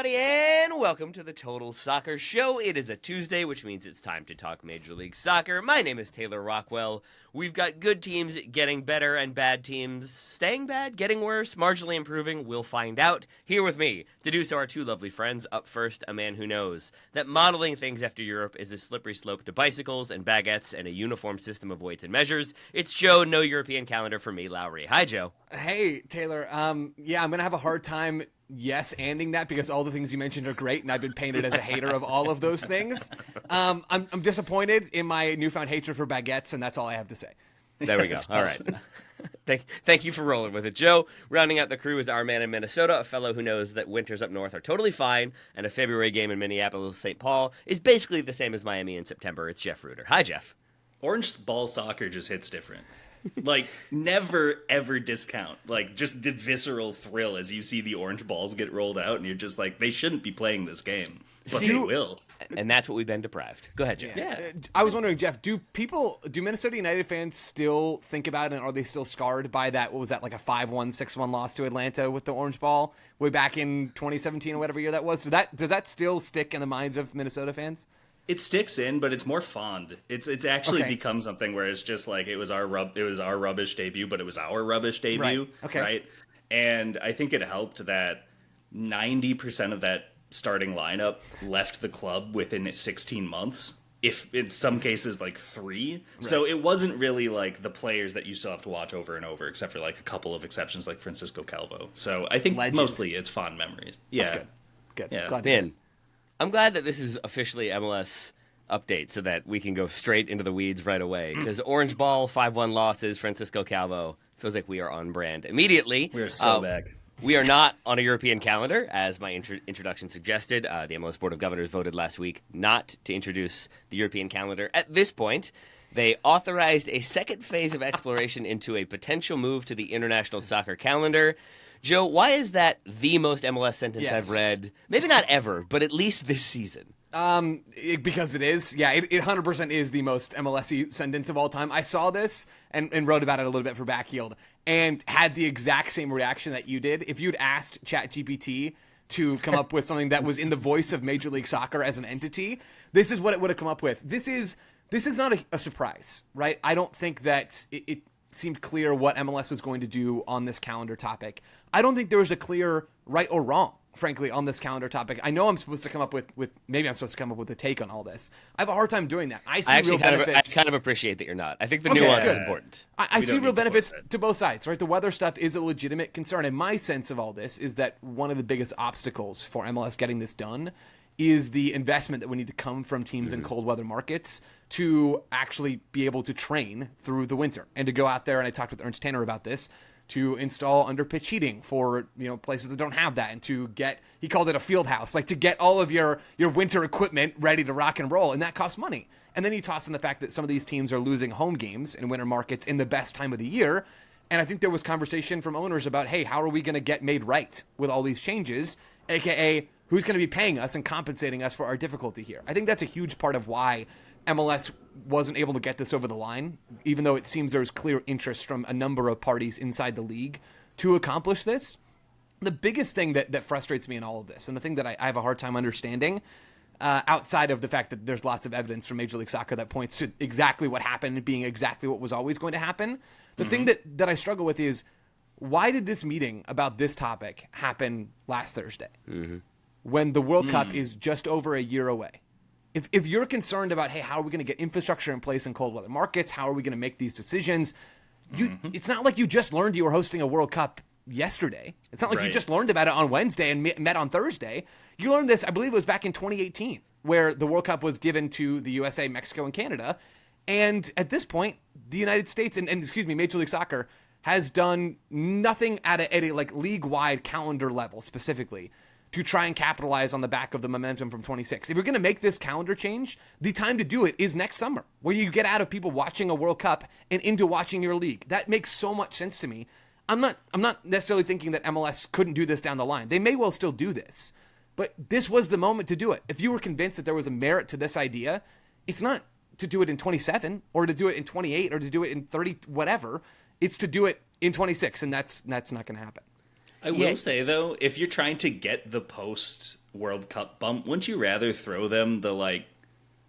everybody, and welcome to the Total Soccer Show. It is a Tuesday, which means it's time to talk Major League Soccer. My name is Taylor Rockwell. We've got good teams getting better and bad teams staying bad, getting worse, marginally improving. We'll find out. Here with me to do so are two lovely friends. Up first, a man who knows that modeling things after Europe is a slippery slope to bicycles and baguettes and a uniform system of weights and measures. It's Joe, no European calendar for me, Lowry. Hi, Joe. Hey, Taylor. Yeah, I'm going to have a hard time ending that because all the things you mentioned are great, and I've been painted as a hater of all of those things. I'm disappointed in my newfound hatred for baguettes, and that's all I have to say. There we go. All right. Thank you for rolling with it, Joe. Rounding out the crew is our man in Minnesota, a fellow who knows that winters up north are totally fine, and a February game in Minneapolis-St. Paul is basically the same as Miami in September. It's Jeff Rueter. Hi, Jeff. Orange ball soccer just hits different. Like, never, ever discount. Like, just the visceral thrill as you see the orange balls get rolled out, and you're just like, they shouldn't be playing this game. But they will. And that's what we've been deprived. Go ahead, Jeff. Yeah. I was wondering, Jeff, do Minnesota United fans still think about it, and are they still scarred by that, what was that, like a 5-1, 6-1 loss to Atlanta with the orange ball way back in 2017 or whatever year that was? Does that still stick in the minds of Minnesota fans? It sticks in, but it's more fond. It's actually become something where it's just like it was our rubbish debut, but it was our rubbish debut, right? Okay. Right? And I think it helped that 90% of that starting lineup left the club within 16 months. If in some cases like 3. Right. So it wasn't really like the players that you still have to watch over and over, except for like a couple of exceptions like Francisco Calvo. So I think mostly it's fond memories. Yeah. That's good. Yeah. Glad to hear. I'm glad that this is officially MLS update so that we can go straight into the weeds right away. Because Orange Ball, 5-1 losses, Francisco Calvo, feels like we are on brand immediately. We are so back. We are not on a European calendar, as my introduction suggested. The MLS Board of Governors voted last week not to introduce the European calendar. At this point, they authorized a second phase of exploration into a potential move to the International Soccer Calendar. Joe, why is that the most MLS sentence I've read? Maybe not ever, but at least this season. Because it is. Yeah, it 100% is the most MLS-y sentence of all time. I saw this and wrote about it a little bit for Backheeled and had the exact same reaction that you did. If you'd asked ChatGPT to come up with something that was in the voice of Major League Soccer as an entity, this is what it would have come up with. This is not a surprise, right? I don't think that it seemed clear what MLS was going to do on this calendar topic. I don't think there was a clear right or wrong, frankly, on this calendar topic. I know I'm supposed to come up with maybe I'm supposed to come up with a take on all this. I have a hard time doing that. I see real benefits. I kind of appreciate that you're not. I think the nuance is important. I see real benefits to both sides, right? The weather stuff is a legitimate concern, and my sense of all this is that one of the biggest obstacles for MLS getting this done is the investment that would need to come from teams in cold weather markets to actually be able to train through the winter and to go out there. And I talked with Ernst Tanner about this, to install under pitch heating for places that don't have that, and to get, he called it a field house, like to get all of your winter equipment ready to rock and roll, and that costs money. And then you toss in the fact that some of these teams are losing home games in winter markets in the best time of the year. And I think there was conversation from owners about, hey, how are we going to get made right with all these changes, aka who's going to be paying us and compensating us for our difficulty here? I think that's a huge part of why MLS wasn't able to get this over the line, even though it seems there's clear interest from a number of parties inside the league to accomplish this. The biggest thing that frustrates me in all of this, and the thing that I have a hard time understanding, outside of the fact that there's lots of evidence from Major League Soccer that points to exactly what happened being exactly what was always going to happen, the thing that I struggle with is, why did this meeting about this topic happen last Thursday when the World Cup is just over a year away? If you're concerned about, hey, how are we going to get infrastructure in place in cold weather markets? How are we going to make these decisions? It's not like you just learned you were hosting a World Cup yesterday. It's not like you just learned about it on Wednesday and met on Thursday. You learned this, I believe it was back in 2018, where the World Cup was given to the USA, Mexico, and Canada. And at this point, the United States and Major League Soccer has done nothing at a like league-wide calendar level specifically to try and capitalize on the back of the momentum from 26. If you're going to make this calendar change, the time to do it is next summer, where you get out of people watching a World Cup and into watching your league. That makes so much sense to me. I'm not necessarily thinking that MLS couldn't do this down the line. They may well still do this, but this was the moment to do it. If you were convinced that there was a merit to this idea, it's not to do it in 27 or to do it in 28 or to do it in 30, whatever. It's to do it in 26, and that's not going to happen. I will say, though, if you're trying to get the post World Cup bump, wouldn't you rather throw them the like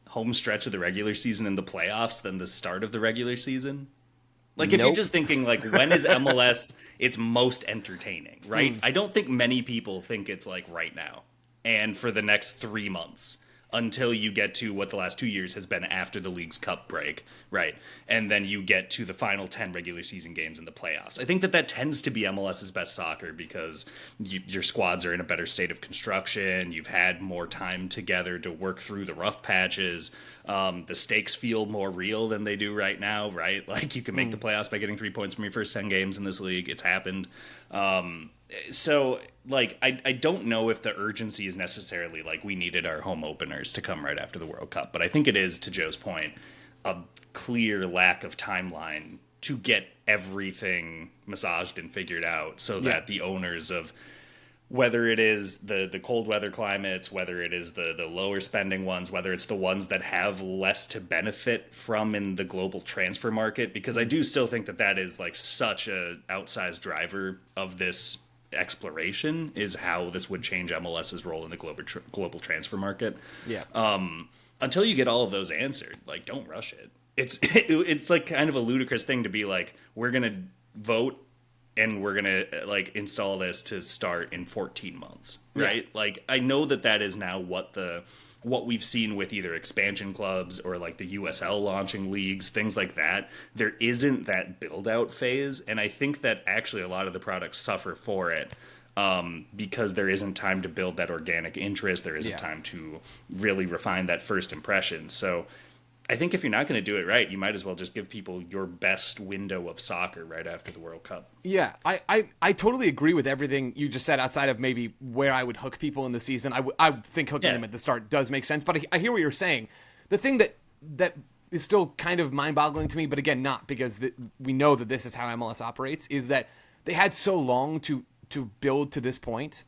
home stretch of the regular season and the playoffs than the start of the regular season? Like, if you're just thinking, like, when is MLS its most entertaining, right? I don't think many people think it's, like, right now and for the next 3 months until you get to what the last 2 years has been after the league's cup break, right? And then you get to the final 10 regular season games in the playoffs. I think that tends to be MLS's best soccer because your squads are in a better state of construction. You've had more time together to work through the rough patches. The stakes feel more real than they do right now, right? Like, you can make the playoffs by getting 3 points from your first 10 games in this league. It's happened. So, like, I don't know if the urgency is necessarily like we needed our home openers to come right after the World Cup, but I think it is, to Joe's point, a clear lack of timeline to get everything massaged and figured out so that the owners of, whether it is the cold weather climates, whether it is the lower spending ones, whether it's the ones that have less to benefit from in the global transfer market, because I do still think that is like such a outsized driver of this exploration, is how this would change MLS's role in the global transfer market. Yeah. Until you get all of those answered, like, don't rush it. It's like kind of a ludicrous thing to be like, we're gonna vote and we're gonna like install this to start in 14 months, right? Yeah. Like, I know that is now what we've seen with either expansion clubs or like the USL launching leagues, things like that. There isn't that build out phase, and I think that actually a lot of the products suffer for it because there isn't time to build that organic interest. There isn't time to really refine that first impression. So I think if you're not going to do it right, you might as well just give people your best window of soccer right after the World Cup. Yeah, I totally agree with everything you just said, outside of maybe where I would hook people in the season. I think hooking them at the start does make sense, but I hear what you're saying. The thing that is still kind of mind-boggling to me, but again, not because we know that this is how MLS operates, is that they had so long to build to this point,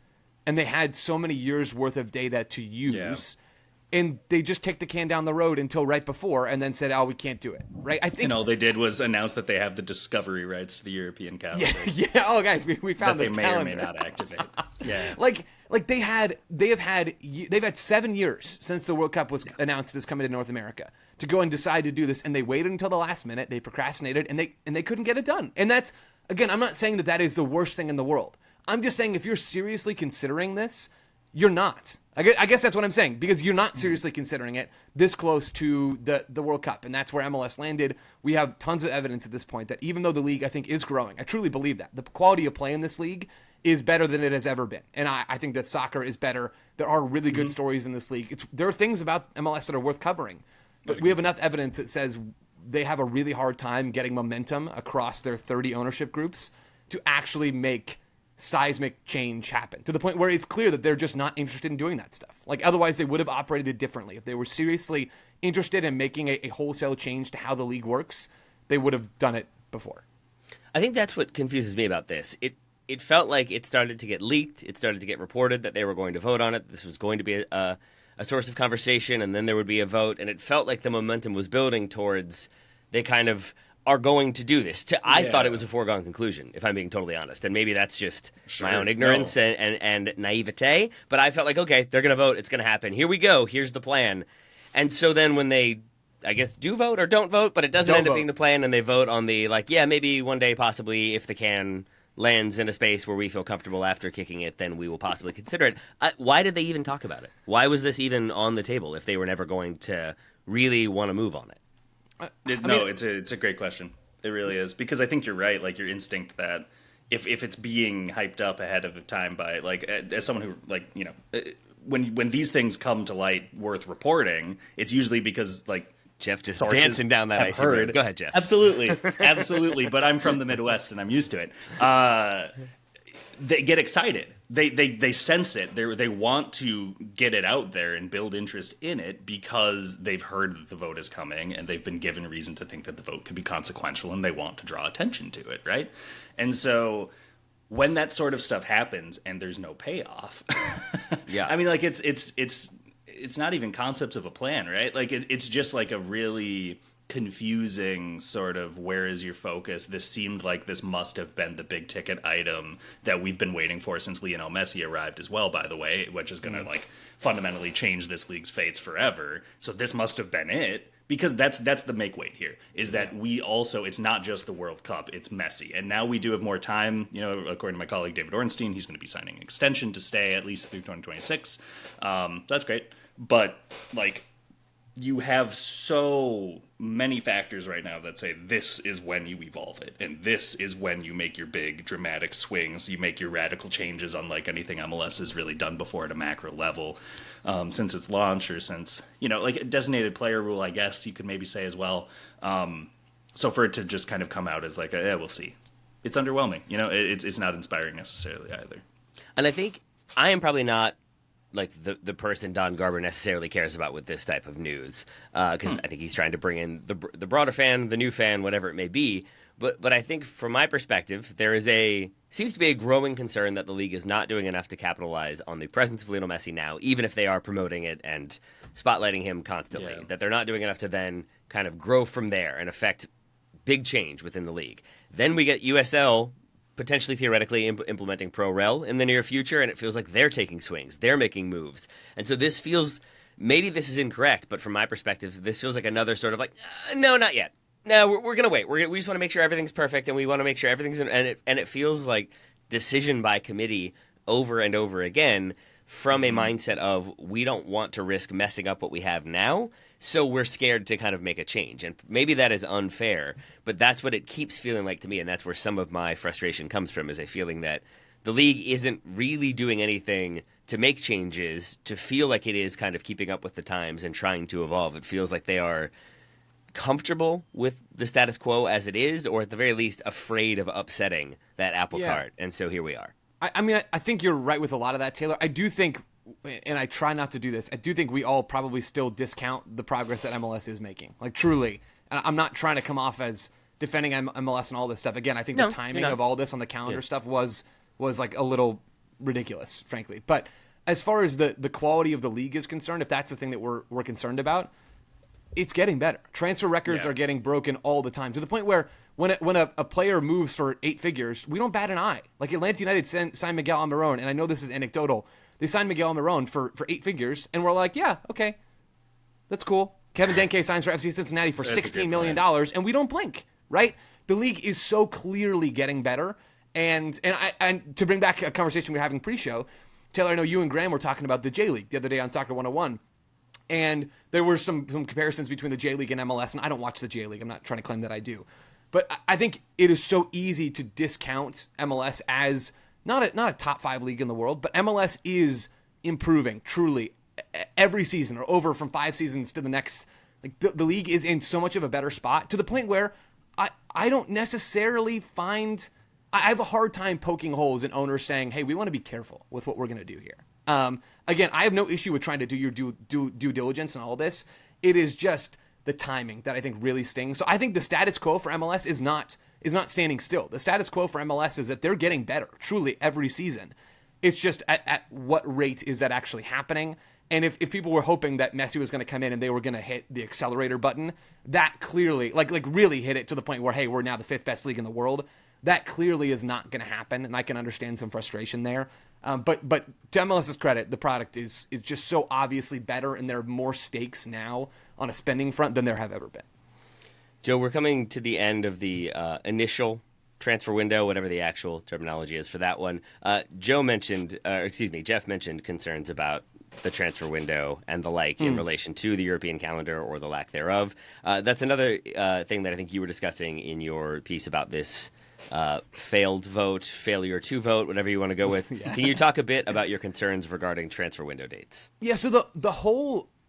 and they had so many years worth of data to use. Yeah. And they just kicked the can down the road until right before, and then said, "Oh, we can't do it." Right? I think, and all they did was announce that they have the discovery rights to the European calendar. Yeah. Oh, guys, we found that this they may calendar. or may not activate. Yeah. Like they've had 7 years since the World Cup was announced as coming to North America to go and decide to do this, and they waited until the last minute. They procrastinated, and they couldn't get it done. And that's, again, I'm not saying that is the worst thing in the world. I'm just saying if you're seriously considering this, you're not. I guess that's what I'm saying, because you're not seriously considering it this close to the World Cup, and that's where MLS landed. We have tons of evidence at this point that even though the league, I think, is growing, I truly believe that. The quality of play in this league is better than it has ever been, and I think that soccer is better. There are really good stories in this league. There are things about MLS that are worth covering, but we have enough evidence that says they have a really hard time getting momentum across their 30 ownership groups to actually make seismic change happen, to the point where it's clear that they're just not interested in doing that stuff. Like, otherwise they would have operated differently. If they were seriously interested in making a wholesale change to how the league works, they would have done it before. I think that's what confuses me about this. It felt like it started to get leaked. It started to get reported that they were going to vote on it. This was going to be a source of conversation, and then there would be a vote. And it felt like the momentum was building towards they kind of are going to do this. I thought it was a foregone conclusion, if I'm being totally honest. And maybe that's just my own ignorance and naivete. But I felt like, okay, they're going to vote. It's going to happen. Here we go. Here's the plan. And so then when they, I guess, do vote or don't vote, but it doesn't end up being the plan, and they vote on the, like, yeah, maybe one day possibly if the can lands in a space where we feel comfortable after kicking it, then we will possibly consider it. Why did they even talk about it? Why was this even on the table if they were never going to really want to move on it? It's a great question. It really is, because I think you're right. Like, your instinct that if it's being hyped up ahead of time by, like, as someone who, like, you know, when these things come to light worth reporting, it's usually because, like, Jeff just dancing down that icy road. Go ahead, Jeff. Absolutely. But I'm from the Midwest and I'm used to it. They get excited. They sense it. They want to get it out there and build interest in it because they've heard that the vote is coming, and they've been given reason to think that the vote could be consequential, and they want to draw attention to it, right? And so when that sort of stuff happens and there's no payoff, I mean, like, it's not even concepts of a plan, right? Like, it's just like a really confusing sort of where is your focus. This seemed like this must have been the big ticket item that we've been waiting for since Lionel Messi arrived as well, by the way, which is going to like fundamentally change this league's fates forever. So this must have been it. Because that's the make weight here, is that we also, it's not just the World Cup, it's Messi. And now we do have more time. You know, according to my colleague David Ornstein, he's going to be signing an extension to stay at least through 2026. That's great. But, like, you have so many factors right now that say this is when you evolve it, and this is when you make your big dramatic swings, you make your radical changes unlike anything MLS has really done before at a macro level since its launch, or since, you know, like a designated player rule, I guess you could maybe say as well. So for it to just kind of come out as like, we'll see. It's underwhelming. You know, it's not inspiring necessarily either. And I think I am probably not like the person Don Garber necessarily cares about with this type of news, because I think he's trying to bring in the broader fan, the new fan, whatever it may be. But I think from my perspective, there seems to be a growing concern that the league is not doing enough to capitalize on the presence of Lionel Messi now, even if they are promoting it and spotlighting him constantly. Yeah. That they're not doing enough to then kind of grow from there and affect big change within the league. Then we get USL potentially theoretically implementing Pro Rel in the near future, and it feels like they're taking swings, they're making moves. And so this feels, maybe this is incorrect, but from my perspective, this feels like another sort of like, no, not yet. No, we're going to wait. We just want to make sure everything's perfect, and we want to make sure everything's and it feels like decision by committee over and over again from a mindset of we don't want to risk messing up what we have now, so we're scared to kind of make a change. And maybe that is unfair, but that's what it keeps feeling like to me, and that's where some of my frustration comes from, is a feeling that the league isn't really doing anything to make changes, to feel like it is kind of keeping up with the times and trying to evolve. It feels like they are comfortable with the status quo as it is, or at the very least afraid of upsetting that apple cart. And so here we are. I mean, I think you're right with a lot of that, Taylor. I do think, and I try not to do this, I do think we all probably still discount the progress that MLS is making. Like, truly. And I'm not trying to come off as defending MLS and all this stuff. Again, I think the timing of all this on the calendar stuff was like a little ridiculous, frankly. But as far as the quality of the league is concerned, if that's the thing that we're concerned about, it's getting better. Transfer records are getting broken all the time, to the point where when a player moves for 8 figures, we don't bat an eye. Like Atlanta United signed Miguel Almiron, and I know this is anecdotal. They signed Miguel Almiron for 8 figures, and we're like, yeah, okay, that's cool. Kevin Denke signs for FC Cincinnati for $16 million, and we don't blink, right? The league is so clearly getting better. And to bring back a conversation we were having pre-show, Taylor, I know you and Graham were talking about the J League the other day on Soccer 101. And there were some comparisons between the J League and MLS, and I don't watch the J League. I'm not trying to claim that I do. But I think it is so easy to discount MLS as not a top 5 league in the world, but MLS is improving, truly, every season, or over from 5 seasons to the next. Like the league is in so much of a better spot, to the point where I don't necessarily find... I have a hard time poking holes in owners saying, hey, we want to be careful with what we're going to do here. Again, I have no issue with trying to do your due diligence and all this. It is just the timing that I think really stings. So I think the status quo for MLS is not standing still. The status quo for MLS is that they're getting better, truly, every season. It's just at what rate is that actually happening? And if people were hoping that Messi was going to come in and they were going to hit the accelerator button, that clearly, like really hit it to the point where, hey, we're now the 5th best league in the world. That clearly is not going to happen, and I can understand some frustration there. But to MLS's credit, the product is just so obviously better, and there are more stakes now on a spending front than there have ever been. Joe, we're coming to the end of the initial transfer window, whatever the actual terminology is for that one. Jeff mentioned concerns about the transfer window and the like in relation to the European calendar or the lack thereof. That's another thing that I think you were discussing in your piece about this failure to vote, whatever you want to go with. Yeah. Can you talk a bit about your concerns regarding transfer window dates? Yeah, so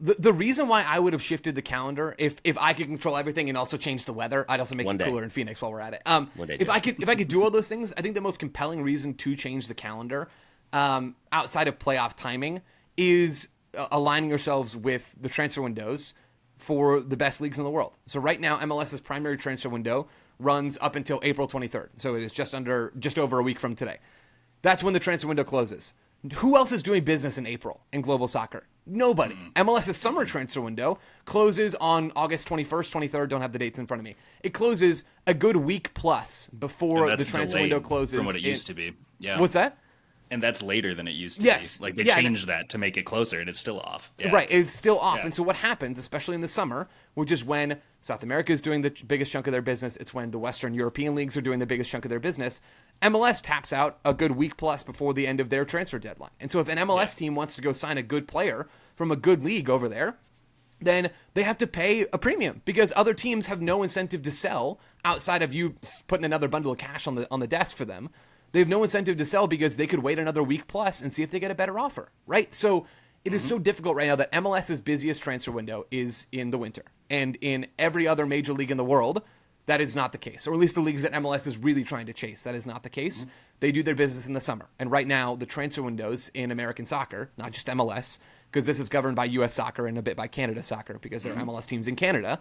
the reason why I would have shifted the calendar, if I could control everything and also change the weather, I'd also make it cooler in Phoenix while we're at it. If I could do all those things, I think the most compelling reason to change the calendar, outside of playoff timing, is aligning yourselves with the transfer windows for the best leagues in the world. So right now, MLS's primary transfer window runs up until April 23rd. So it is just over a week from today. That's when the transfer window closes. Who else is doing business in April in global soccer? Nobody. MLS's summer transfer window closes on August 21st, 23rd. Don't have the dates in front of me. It closes a good week plus before the transfer window closes. From what it used to be. Yeah. What's that? And that's later than it used to Yes. be. Like, they Yeah, changed that to make it closer, and it's still off. Yeah. Right, it's still off. Yeah. And so what happens, especially in the summer, which is when South America is doing the biggest chunk of their business, it's when the Western European leagues are doing the biggest chunk of their business, MLS taps out a good week plus before the end of their transfer deadline. And so if an MLS team wants to go sign a good player from a good league over there, then they have to pay a premium because other teams have no incentive to sell outside of you putting another bundle of cash on the desk for them. They have no incentive to sell because they could wait another week plus and see if they get a better offer, right? So it is so difficult right now that MLS's busiest transfer window is in the winter. And in every other major league in the world, that is not the case. Or at least the leagues that MLS is really trying to chase, that is not the case. They do their business in the summer. And right now, the transfer windows in American soccer, not just MLS, because this is governed by U.S. soccer and a bit by Canada soccer because there are MLS teams in Canada,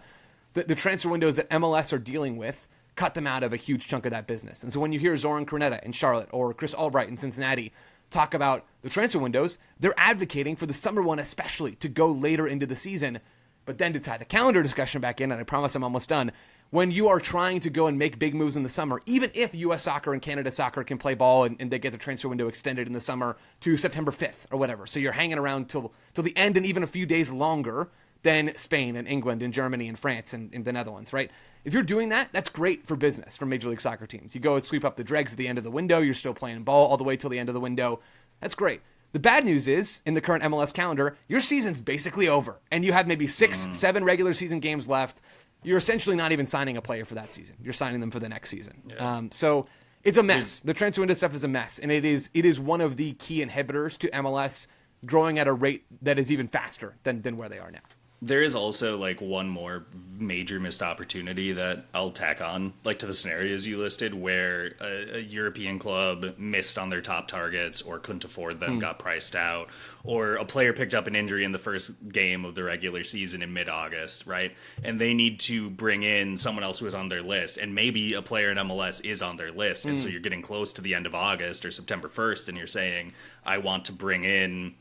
the transfer windows that MLS are dealing with cut them out of a huge chunk of that business. And so when you hear Zoran Cornetta in Charlotte or Chris Albright in Cincinnati talk about the transfer windows, they're advocating for the summer one especially to go later into the season. But then to tie the calendar discussion back in, and I promise I'm almost done, when you are trying to go and make big moves in the summer, even if U.S. soccer and Canada soccer can play ball and they get the transfer window extended in the summer to September 5th or whatever, so you're hanging around till the end and even a few days longer than Spain and England and Germany and France and the Netherlands, right? If you're doing that, that's great for business for Major League Soccer teams. You go and sweep up the dregs at the end of the window. You're still playing ball all the way till the end of the window. That's great. The bad news is, in the current MLS calendar, your season's basically over. And you have maybe 6-7 regular season games left. You're essentially not even signing a player for that season. You're signing them for the next season. Yeah. So it's a mess. The transfer window stuff is a mess. And it is one of the key inhibitors to MLS growing at a rate that is even faster than where they are now. There is also like one more major missed opportunity that I'll tack on, like to the scenarios you listed, where a European club missed on their top targets or couldn't afford them, got priced out, or a player picked up an injury in the first game of the regular season in mid-August, right? And they need to bring in someone else who is on their list, and maybe a player in MLS is on their list, and so you're getting close to the end of August or September 1st, and you're saying, I want to bring in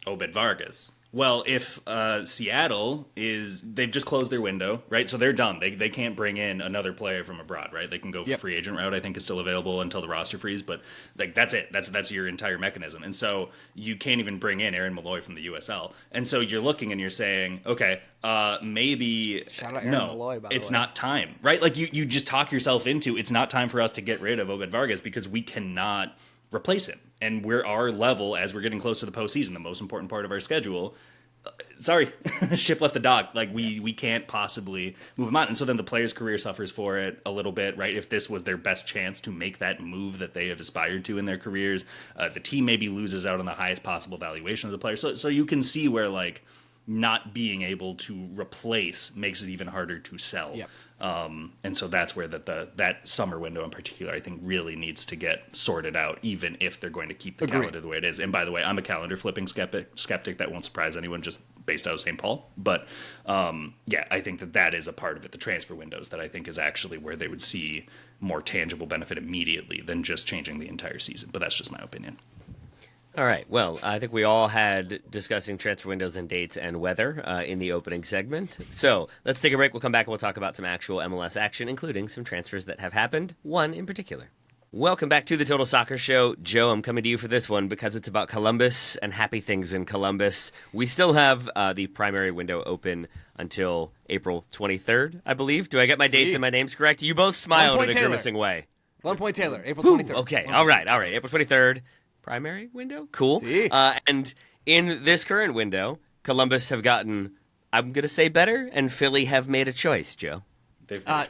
Obed Vargas. Well, if Seattle they've just closed their window, right? So they're done. They can't bring in another player from abroad, right? They can go for free agent route, I think is still available until the roster freeze, but like that's it. That's your entire mechanism. And so you can't even bring in Aaron Malloy from the USL. And so you're looking and you're saying, okay, maybe Shout out Aaron Malloy, by the it's way. not time, right? Like you just talk yourself into it's not time for us to get rid of Obed Vargas because we cannot replace him. And we're our level as we're getting close to the postseason, the most important part of our schedule. Sorry, ship left the dock. Like we can't possibly move him on. And so then the player's career suffers for it a little bit, right? If this was their best chance to make that move that they have aspired to in their careers, the team maybe loses out on the highest possible valuation of the player. So you can see where like not being able to replace makes it even harder to sell. Yep. And so that's where that summer window in particular, I think, really needs to get sorted out, even if they're going to keep the calendar the way it is. And by the way, I'm a calendar flipping skeptic. That won't surprise anyone just based out of St. Paul. But yeah, I think that is a part of it, the transfer windows, that I think is actually where they would see more tangible benefit immediately than just changing the entire season. But that's just my opinion. All right. Well, I think we all had discussing transfer windows and dates and weather in the opening segment. So let's take a break. We'll come back and we'll talk about some actual MLS action, including some transfers that have happened, one in particular. Welcome back to the Total Soccer Show. Joe, I'm coming to you for this one because it's about Columbus and happy things in Columbus. We still have the primary window open until April 23rd, I believe. Do I get my dates and my names correct? You both smiled in a grimacing way. 1 point Taylor, April 23rd. Okay. All right. April 23rd. Primary window? Cool. And in this current window, Columbus have gotten, I'm going to say better, and Philly have made a choice, Joe.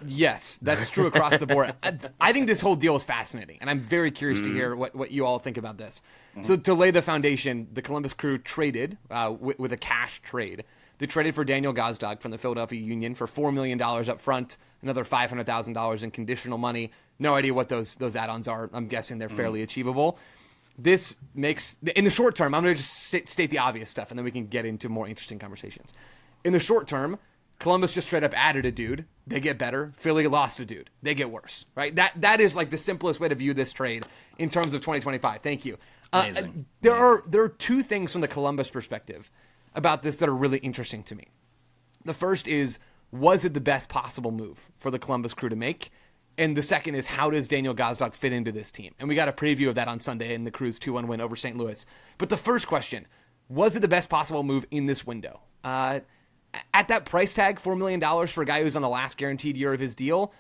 Yes, that's true across the board. I think this whole deal is fascinating, and I'm very curious to hear what you all think about this. So to lay the foundation, the Columbus Crew traded with a cash trade. They traded for Daniel Gazdag from the Philadelphia Union for $4 million up front, another $500,000 in conditional money. No idea what those add-ons are. I'm guessing they're fairly achievable. This makes, in the short term, I'm going to just state the obvious stuff, and then we can get into more interesting conversations. In the short term, Columbus just straight up added a dude. They get better. Philly lost a dude. They get worse, right? That is like the simplest way to view this trade in terms of 2025. Thank you. Amazing. There are two things from the Columbus perspective about this that are really interesting to me. The first is, was it the best possible move for the Columbus Crew to make? And the second is, how does Daniel Gazdag fit into this team? And we got a preview of that on Sunday in the Crew's 2-1 win over St. Louis. But the first question, was it the best possible move in this window? At that price tag, $4 million for a guy who's on the last guaranteed year of his deal,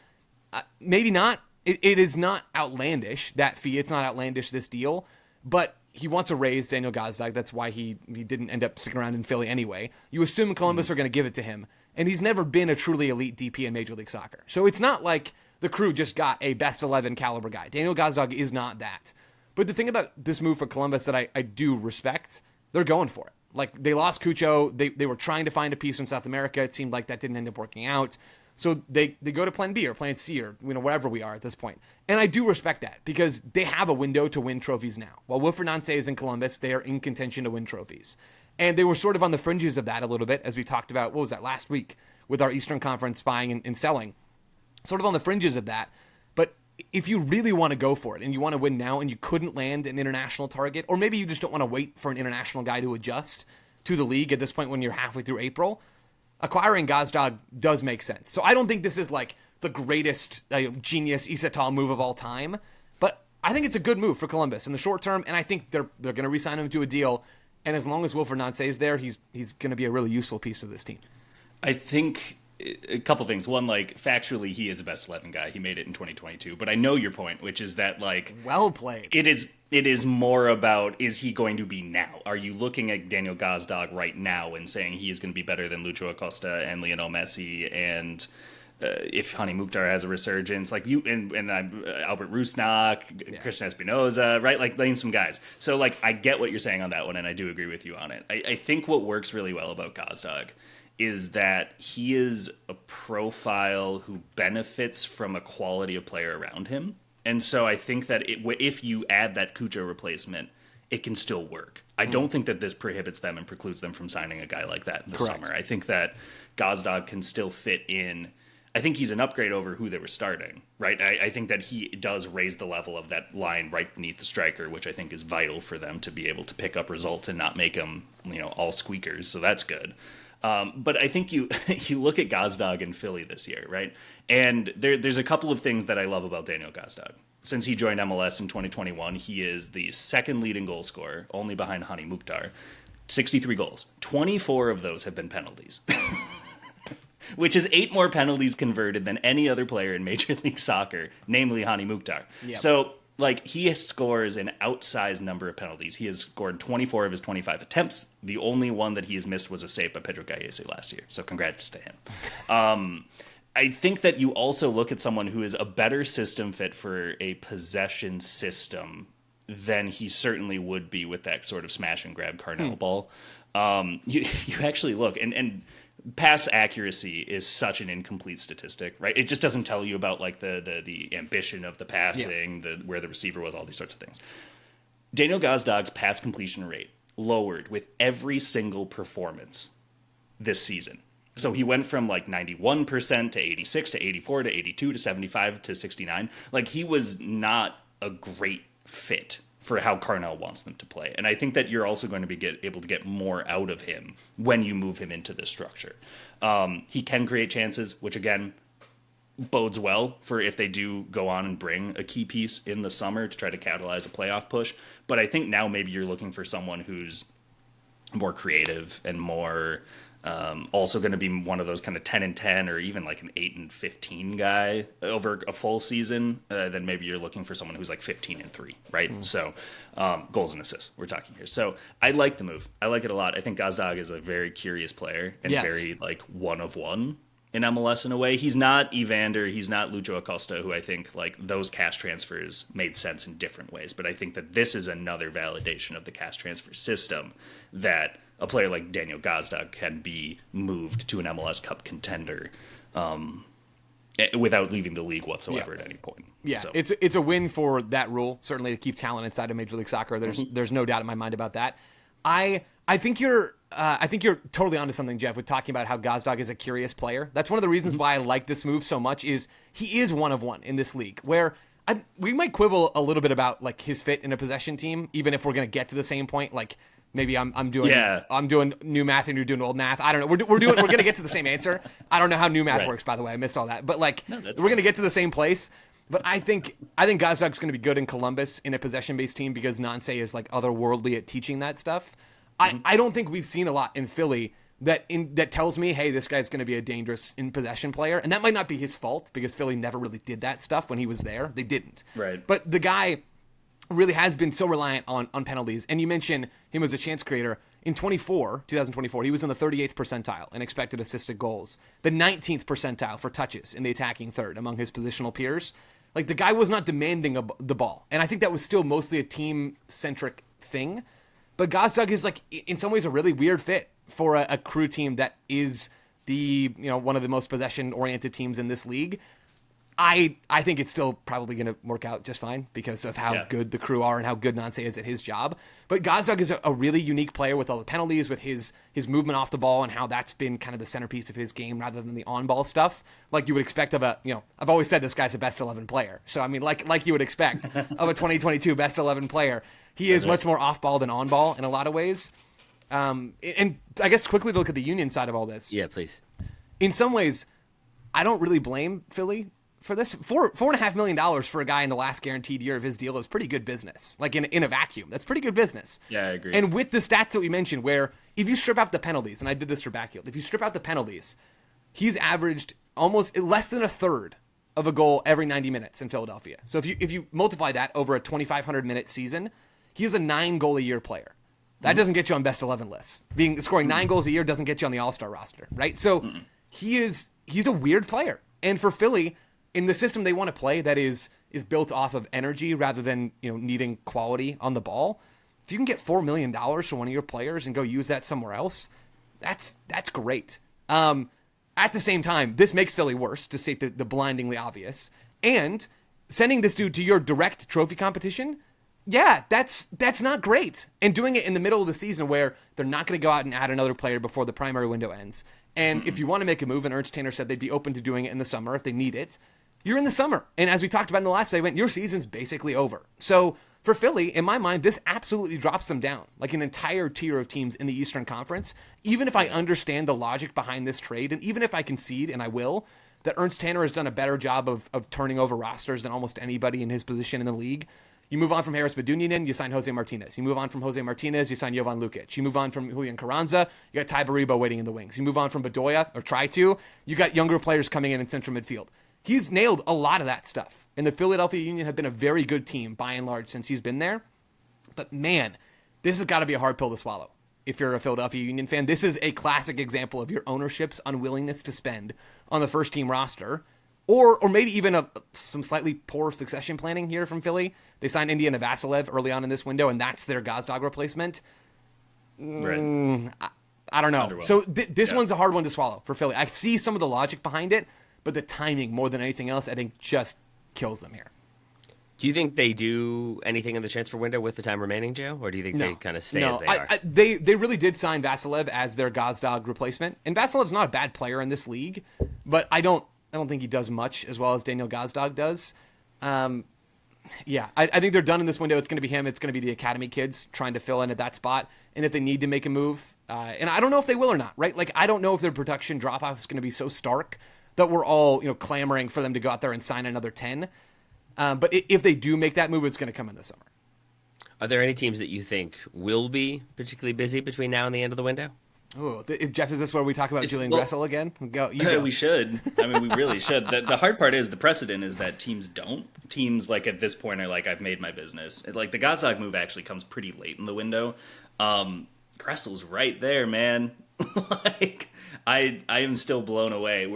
maybe not. It is not outlandish, that fee. It's not outlandish, this deal. But he wants a raise, Daniel Gazdag. That's why he didn't end up sticking around in Philly anyway. You assume Columbus are going to give it to him. And he's never been a truly elite DP in Major League Soccer. So it's not like the Crew just got a best 11 caliber guy. Daniel Gazdag is not that. But the thing about this move for Columbus that I do respect, they're going for it. Like, they lost Cucho. They were trying to find a piece from South America. It seemed like that didn't end up working out. So they go to plan B or plan C or wherever we are at this point. And I do respect that because they have a window to win trophies now. While Wilfried Nancy is in Columbus, they are in contention to win trophies. And they were sort of on the fringes of that a little bit, as we talked about, what was that, last week with our Eastern Conference buying and selling. Sort of on the fringes of that. But if you really want to go for it and you want to win now and you couldn't land an international target, or maybe you just don't want to wait for an international guy to adjust to the league at this point when you're halfway through April, acquiring Gazdag does make sense. So I don't think this is like the greatest genius Isatal move of all time, but I think it's a good move for Columbus in the short term, and I think they're going to re-sign him to a deal, and as long as Wilfried Nancy is there, he's going to be a really useful piece of this team. I think a couple things. One, like, factually, he is a best 11 guy. He made it in 2022. But I know your point, which is that, like, well played. It is more about, is he going to be now? Are you looking at Daniel Gazdag right now and saying he is going to be better than Lucho Acosta and Lionel Messi and if Hani Mukhtar has a resurgence, like you and Albert Rusnak, Christian Espinoza, right? Like, name some guys. So, like, I get what you're saying on that one, and I do agree with you on it. I think what works really well about Gazdag is that he is a profile who benefits from a quality of player around him. And so I think that if you add that Cucho replacement, it can still work. I don't think that this prohibits them and precludes them from signing a guy like that in the summer. I think that Gazdag can still fit in. I think he's an upgrade over who they were starting, right? I think that he does raise the level of that line right beneath the striker, which I think is vital for them to be able to pick up results and not make them, all squeakers. So that's good. But I think you look at Gazdag in Philly this year, right? And there's a couple of things that I love about Daniel Gazdag. Since he joined MLS in 2021, he is the second leading goal scorer, only behind Hani Mukhtar. 63 goals. 24 of those have been penalties. Which is 8 more penalties converted than any other player in Major League Soccer, namely Hani Mukhtar. Yep. So, like, he scores an outsized number of penalties. He has scored 24 of his 25 attempts. The only one that he has missed was a save by Pedro Gallese last year. So congrats to him. I think that you also look at someone who is a better system fit for a possession system than he certainly would be with that sort of smash and grab Carnell ball. You actually look, and pass accuracy is such an incomplete statistic, right? It just doesn't tell you about like the ambition of the passing, where the receiver was, all these sorts of things. Daniel Gazdag's pass completion rate lowered with every single performance this season. So he went from like 91% to 86 to 84 to 82 to 75 to 69. Like, he was not a great fit for how Carnell wants them to play. And I think that you're also going to be able to get more out of him when you move him into this structure. He can create chances, which again bodes well for if they do go on and bring a key piece in the summer to try to catalyze a playoff push. But I think now maybe you're looking for someone who's more creative and more also going to be one of those kind of 10-10 or even like an 8-15 guy over a full season. Then maybe you're looking for someone who's like 15-3, right? So goals and assists we're talking here. So I like the move. I like it a lot. I think Gazdag is a very curious player and very like one of one in MLS in a way. He's not Evander. He's not Lucho Acosta, who I think like those cash transfers made sense in different ways. But I think that this is another validation of the cash transfer system, that a player like Daniel Gazdag can be moved to an MLS Cup contender without leaving the league whatsoever at any point. Yeah, so. It's a win for that rule, certainly, to keep talent inside of Major League Soccer. There's no doubt in my mind about that. I think you're I think you're totally onto something, Jeff, with talking about how Gazdag is a curious player. That's one of the reasons why I like this move so much is he is one of one in this league, where we might quibble a little bit about like his fit in a possession team, even if we're going to get to the same point. Like maybe I'm doing new math and you're doing old math. I don't know. We're going to get to the same answer. I don't know how new math works, by the way. I missed all that, but like we're going to get to the same place. But I think Gazdag's going to be good in Columbus in a possession-based team because Nance is like otherworldly at teaching that stuff. I don't think we've seen a lot in Philly that tells me, hey, this guy's going to be a dangerous in possession player, and that might not be his fault because Philly never really did that stuff when he was there. They didn't. Right. But the guy really has been so reliant on penalties, and you mentioned him as a chance creator. In 2024, he was in the 38th percentile in expected assisted goals, the 19th percentile for touches in the attacking third among his positional peers. Like, the guy was not demanding the ball, and I think that was still mostly a team-centric thing. But Gazdag is, like, in some ways a really weird fit for a crew team that is one of the most possession-oriented teams in this league. I think it's still probably going to work out just fine because of how good the crew are and how good Nance is at his job. But Gazdag is a really unique player with all the penalties, with his movement off the ball and how that's been kind of the centerpiece of his game rather than the on-ball stuff. Like you would expect of I've always said this guy's a best 11 player. So, I mean, like you would expect of a 2022 best 11 player. He is much more off-ball than on-ball in a lot of ways. And I guess quickly to look at the Union side of all this. Yeah, please. In some ways, I don't really blame Philly for this. $4.5 million for a guy in the last guaranteed year of his deal is pretty good business. Like in a vacuum, that's pretty good business. Yeah, I agree. And with the stats that we mentioned, where if you strip out the penalties, and I did this for Backfield, if you strip out the penalties, he's averaged almost less than a third of a goal every 90 minutes in Philadelphia. So if you multiply that over a 2,500 minute season, he is a 9-goal-a-year player. That doesn't get you on best 11 lists. Scoring 9 goals a year doesn't get you on the All-Star roster, right? So he's a weird player. And for Philly, in the system they want to play that is built off of energy rather than needing quality on the ball, if you can get $4 million for one of your players and go use that somewhere else, that's great. At the same time, this makes Philly worse, to state the blindingly obvious. And sending this dude to your direct trophy competition, yeah, that's not great. And doing it in the middle of the season where they're not going to go out and add another player before the primary window ends. And if you want to make a move, and Ernst Tanner said they'd be open to doing it in the summer if they need it, you're in the summer. And as we talked about in the last segment, your season's basically over. So for Philly, in my mind, this absolutely drops them down, like an entire tier of teams in the Eastern Conference. Even if I understand the logic behind this trade, and even if I concede, and I will, that Ernst Tanner has done a better job of turning over rosters than almost anybody in his position in the league. You move on from Harris Bedunyanin, you sign Jose Martinez. You move on from Jose Martinez, you sign Jovan Lukic. You move on from Julian Carranza, you got Ty Baribo waiting in the wings. You move on from Bedoya, or try to, you got younger players coming in central midfield. He's nailed a lot of that stuff. And the Philadelphia Union have been a very good team, by and large, since he's been there. But man, this has got to be a hard pill to swallow. If you're a Philadelphia Union fan, this is a classic example of your ownership's unwillingness to spend on the first team roster. Or maybe even some slightly poor succession planning here from Philly. They signed Indiana Vassilev early on in this window, and that's their Gazdag replacement. Right. I don't know. So this one's a hard one to swallow for Philly. I see some of the logic behind it, but the timing, more than anything else, I think just kills them here. Do you think they do anything in the transfer window with the time remaining, Joe? Or do you think they kind of stay as they are? They really did sign Vassilev as their Gazdag replacement. And Vasilev's not a bad player in this league, but I don't think he does much as well as Daniel Gazdag does. I think they're done in this window. It's going to be him. It's going to be the academy kids trying to fill in at that spot. And if they need to make a move, and I don't know if they will or not, right? Like, I don't know if their production drop-off is going to be so stark that we're all, clamoring for them to go out there and sign another 10. But if they do make that move, it's going to come in the summer. Are there any teams that you think will be particularly busy between now and the end of the window? Oh, Jeff, is this where we talk about Julian Gressel again? Go. We should. I mean, we really should. The hard part is the precedent is that teams don't. Teams, like, at this point are like, I've made my business. Like, the Gazdag move actually comes pretty late in the window. Gressel's right there, man. Like, I am still blown away.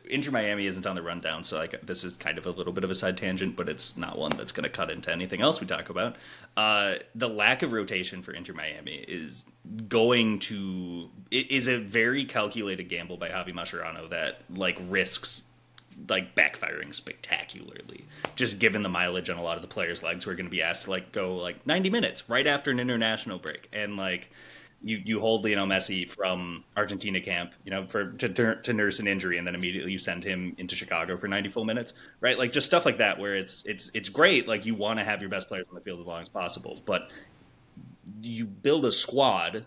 Inter Miami isn't on the rundown, so this is kind of a little bit of a side tangent, but it's not one that's going to cut into anything else we talk about. The lack of rotation for Inter Miami is a very calculated gamble by Javi Mascherano that risks backfiring spectacularly, just given the mileage on a lot of the players' legs who are going to be asked to go 90 minutes right after an international break, and you hold Lionel Messi from Argentina camp, to nurse an injury, and then immediately you send him into Chicago for 90 full minutes, right? Like just stuff like that, where it's great. Like you want to have your best players on the field as long as possible, but you build a squad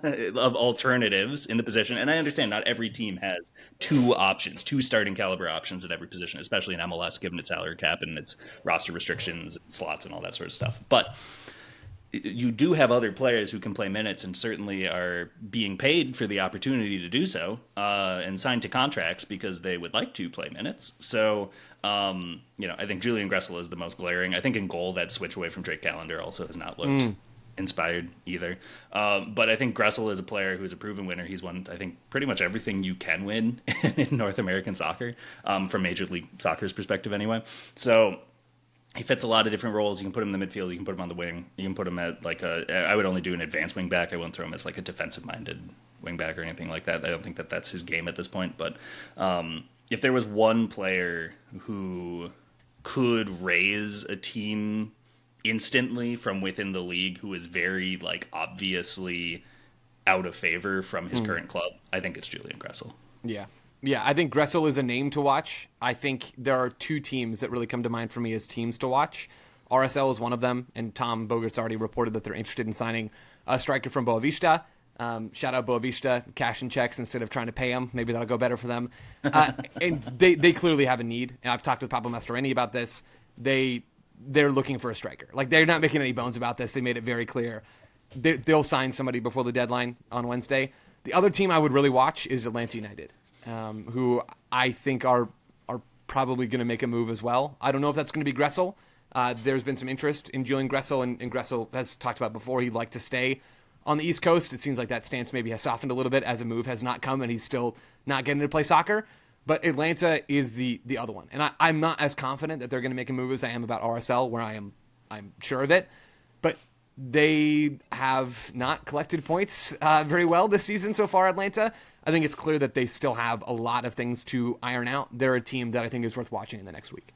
of alternatives in the position. And I understand not every team has two starting caliber options at every position, especially in MLS, given its salary cap and its roster restrictions, slots, and all that sort of stuff. But you do have other players who can play minutes and certainly are being paid for the opportunity to do so, and signed to contracts because they would like to play minutes. So, I think Julian Gressel is the most glaring. I think in goal, that switch away from Drake Callender also has not looked inspired either. But I think Gressel is a player who's a proven winner. He's won, I think, pretty much everything you can win in North American soccer, from Major League Soccer's perspective anyway. So he fits a lot of different roles. You can put him in the midfield. You can put him on the wing. You can put him at I would only do an advanced wing back. I wouldn't throw him as like a defensive-minded wing back or anything like that. I don't think that that's his game at this point. But if there was one player who could raise a team instantly from within the league, who is very obviously out of favor from his current club, I think it's Julian Gressel. Yeah, I think Gressel is a name to watch. I think there are two teams that really come to mind for me as teams to watch. RSL is one of them, and Tom Bogert's already reported that they're interested in signing a striker from Boavista. Shout out Boavista, cashing checks instead of trying to pay them. Maybe that'll go better for them. And they clearly have a need, and I've talked with Pablo Mastroeni about this. They're looking for a striker. They're not making any bones about this. They made it very clear. They'll sign somebody before the deadline on Wednesday. The other team I would really watch is Atlanta United, who I think are probably going to make a move as well. I don't know if that's going to be Gressel. There's been some interest in Julian Gressel, and Gressel has talked about before he'd like to stay on the East Coast. It seems like that stance maybe has softened a little bit as a move has not come, and he's still not getting to play soccer. But Atlanta is the other one. And I'm not as confident that they're going to make a move as I am about RSL, where I'm sure of it. But they have not collected points very well this season so far, Atlanta. I think it's clear that they still have a lot of things to iron out. They're a team that I think is worth watching in the next week.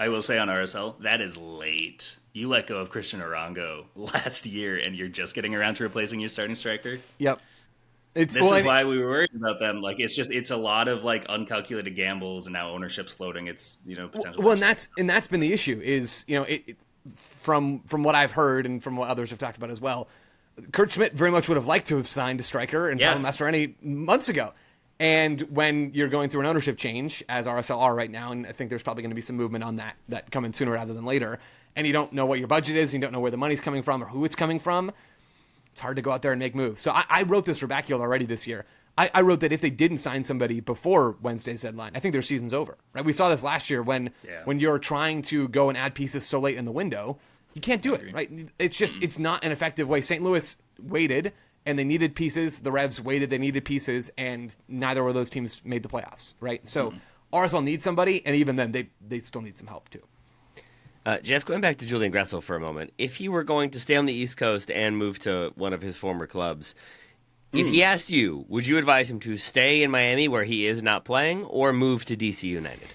I will say on RSL, that is late. You let go of Christian Orango last year, and you're just getting around to replacing your starting striker? Yep. This is why we were worried about them. It's a lot of uncalculated gambles, and now ownership's floating. It's potential. Well, and that's been the issue. Is from what I've heard and from what others have talked about as well, Kurt Schmidt very much would have liked to have signed a striker and Pablo Mastroeni months ago. And when you're going through an ownership change, as RSL are right now, and I think there's probably going to be some movement on that coming sooner rather than later, and you don't know what your budget is, and you don't know where the money's coming from or who it's coming from, it's hard to go out there and make moves. So I wrote this for Backyard already this year. I wrote that if they didn't sign somebody before Wednesday's deadline, I think their season's over. Right? We saw this last year when you're trying to go and add pieces so late in the window, you can't do it. Right? It's just it's not an effective way. St. Louis waited, and they needed pieces. The Revs waited, they needed pieces, and neither of those teams made the playoffs. Right? So RSL needs somebody, and even then they still need some help too. Jeff, going back to Julian Gressel for a moment, if he were going to stay on the East Coast and move to one of his former clubs, if he asked you, would you advise him to stay in Miami where he is not playing or move to DC United?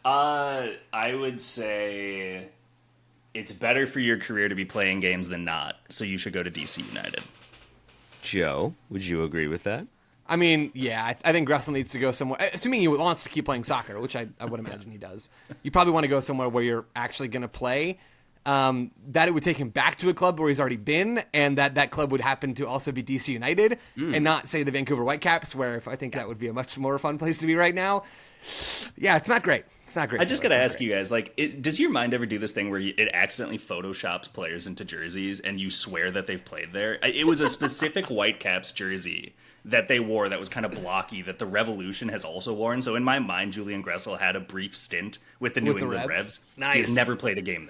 I would say it's better for your career to be playing games than not, so you should go to DC United. Joe, would you agree with that? I mean, yeah, I think Gressel needs to go somewhere. Assuming he wants to keep playing soccer, which I would imagine he does. You probably want to go somewhere where you're actually going to play. That it would take him back to a club where he's already been, and that club would happen to also be DC United, and not, say, the Vancouver Whitecaps, where I think that would be a much more fun place to be right now. Yeah, it's not great. It's not great. I just got to ask you guys, does your mind ever do this thing where it accidentally photoshops players into jerseys and you swear that they've played there? It was a specific Whitecaps jersey that they wore that was kind of blocky that the Revolution has also worn. So in my mind, Julian Gressel had a brief stint with the New England Revs. Nice. He has never played a game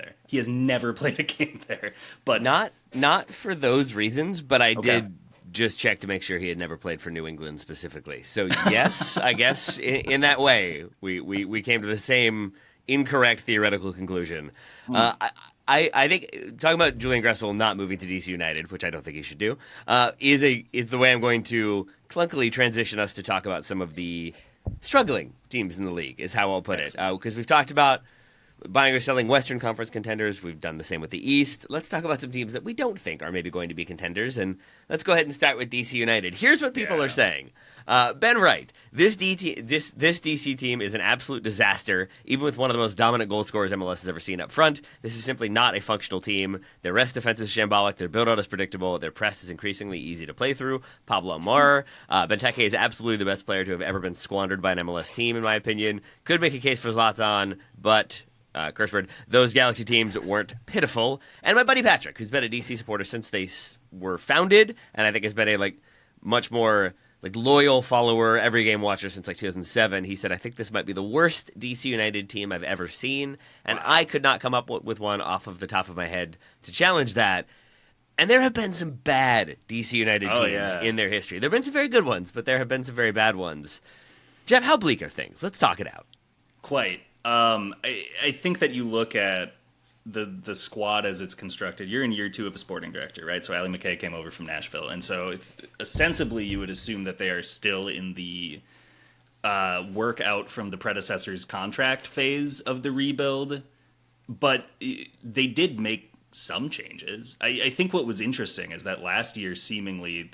there. But not for those reasons, but I did just check to make sure he had never played for New England specifically. So yes, I guess in that way we came to the same incorrect theoretical conclusion. I think talking about Julian Gressel not moving to DC United, which I don't think he should do, is the way I'm going to clunkily transition us to talk about some of the struggling teams in the league, is how I'll put it. Because we've talked about buying or selling Western Conference contenders. We've done the same with the East. Let's talk about some teams that we don't think are maybe going to be contenders, and let's go ahead and start with DC United. Here's what people are saying. Ben Wright, this DC team is an absolute disaster, even with one of the most dominant goal scorers MLS has ever seen up front. This is simply not a functional team. Their rest defense is shambolic. Their build-out is predictable. Their press is increasingly easy to play through. Pablo Amar. Benteke is absolutely the best player to have ever been squandered by an MLS team, in my opinion. Could make a case for Zlatan, but... curse word, those Galaxy teams weren't pitiful. And my buddy Patrick, who's been a DC supporter since they were founded, and I think has been a much more loyal follower, every game watcher since 2007. He said, I think this might be the worst DC United team I've ever seen, and I could not come up with one off of the top of my head to challenge that. And there have been some bad DC United teams in their history. There have been some very good ones, but there have been some very bad ones. Jeff, how bleak are things? Let's talk it out. Quite. I think that you look at the squad as it's constructed. You're in year 2 of a sporting director, right? So Ali McKay came over from Nashville. And so ostensibly you would assume that they are still in the work out from the predecessor's contract phase of the rebuild. But they did make some changes. I think what was interesting is that last year, seemingly,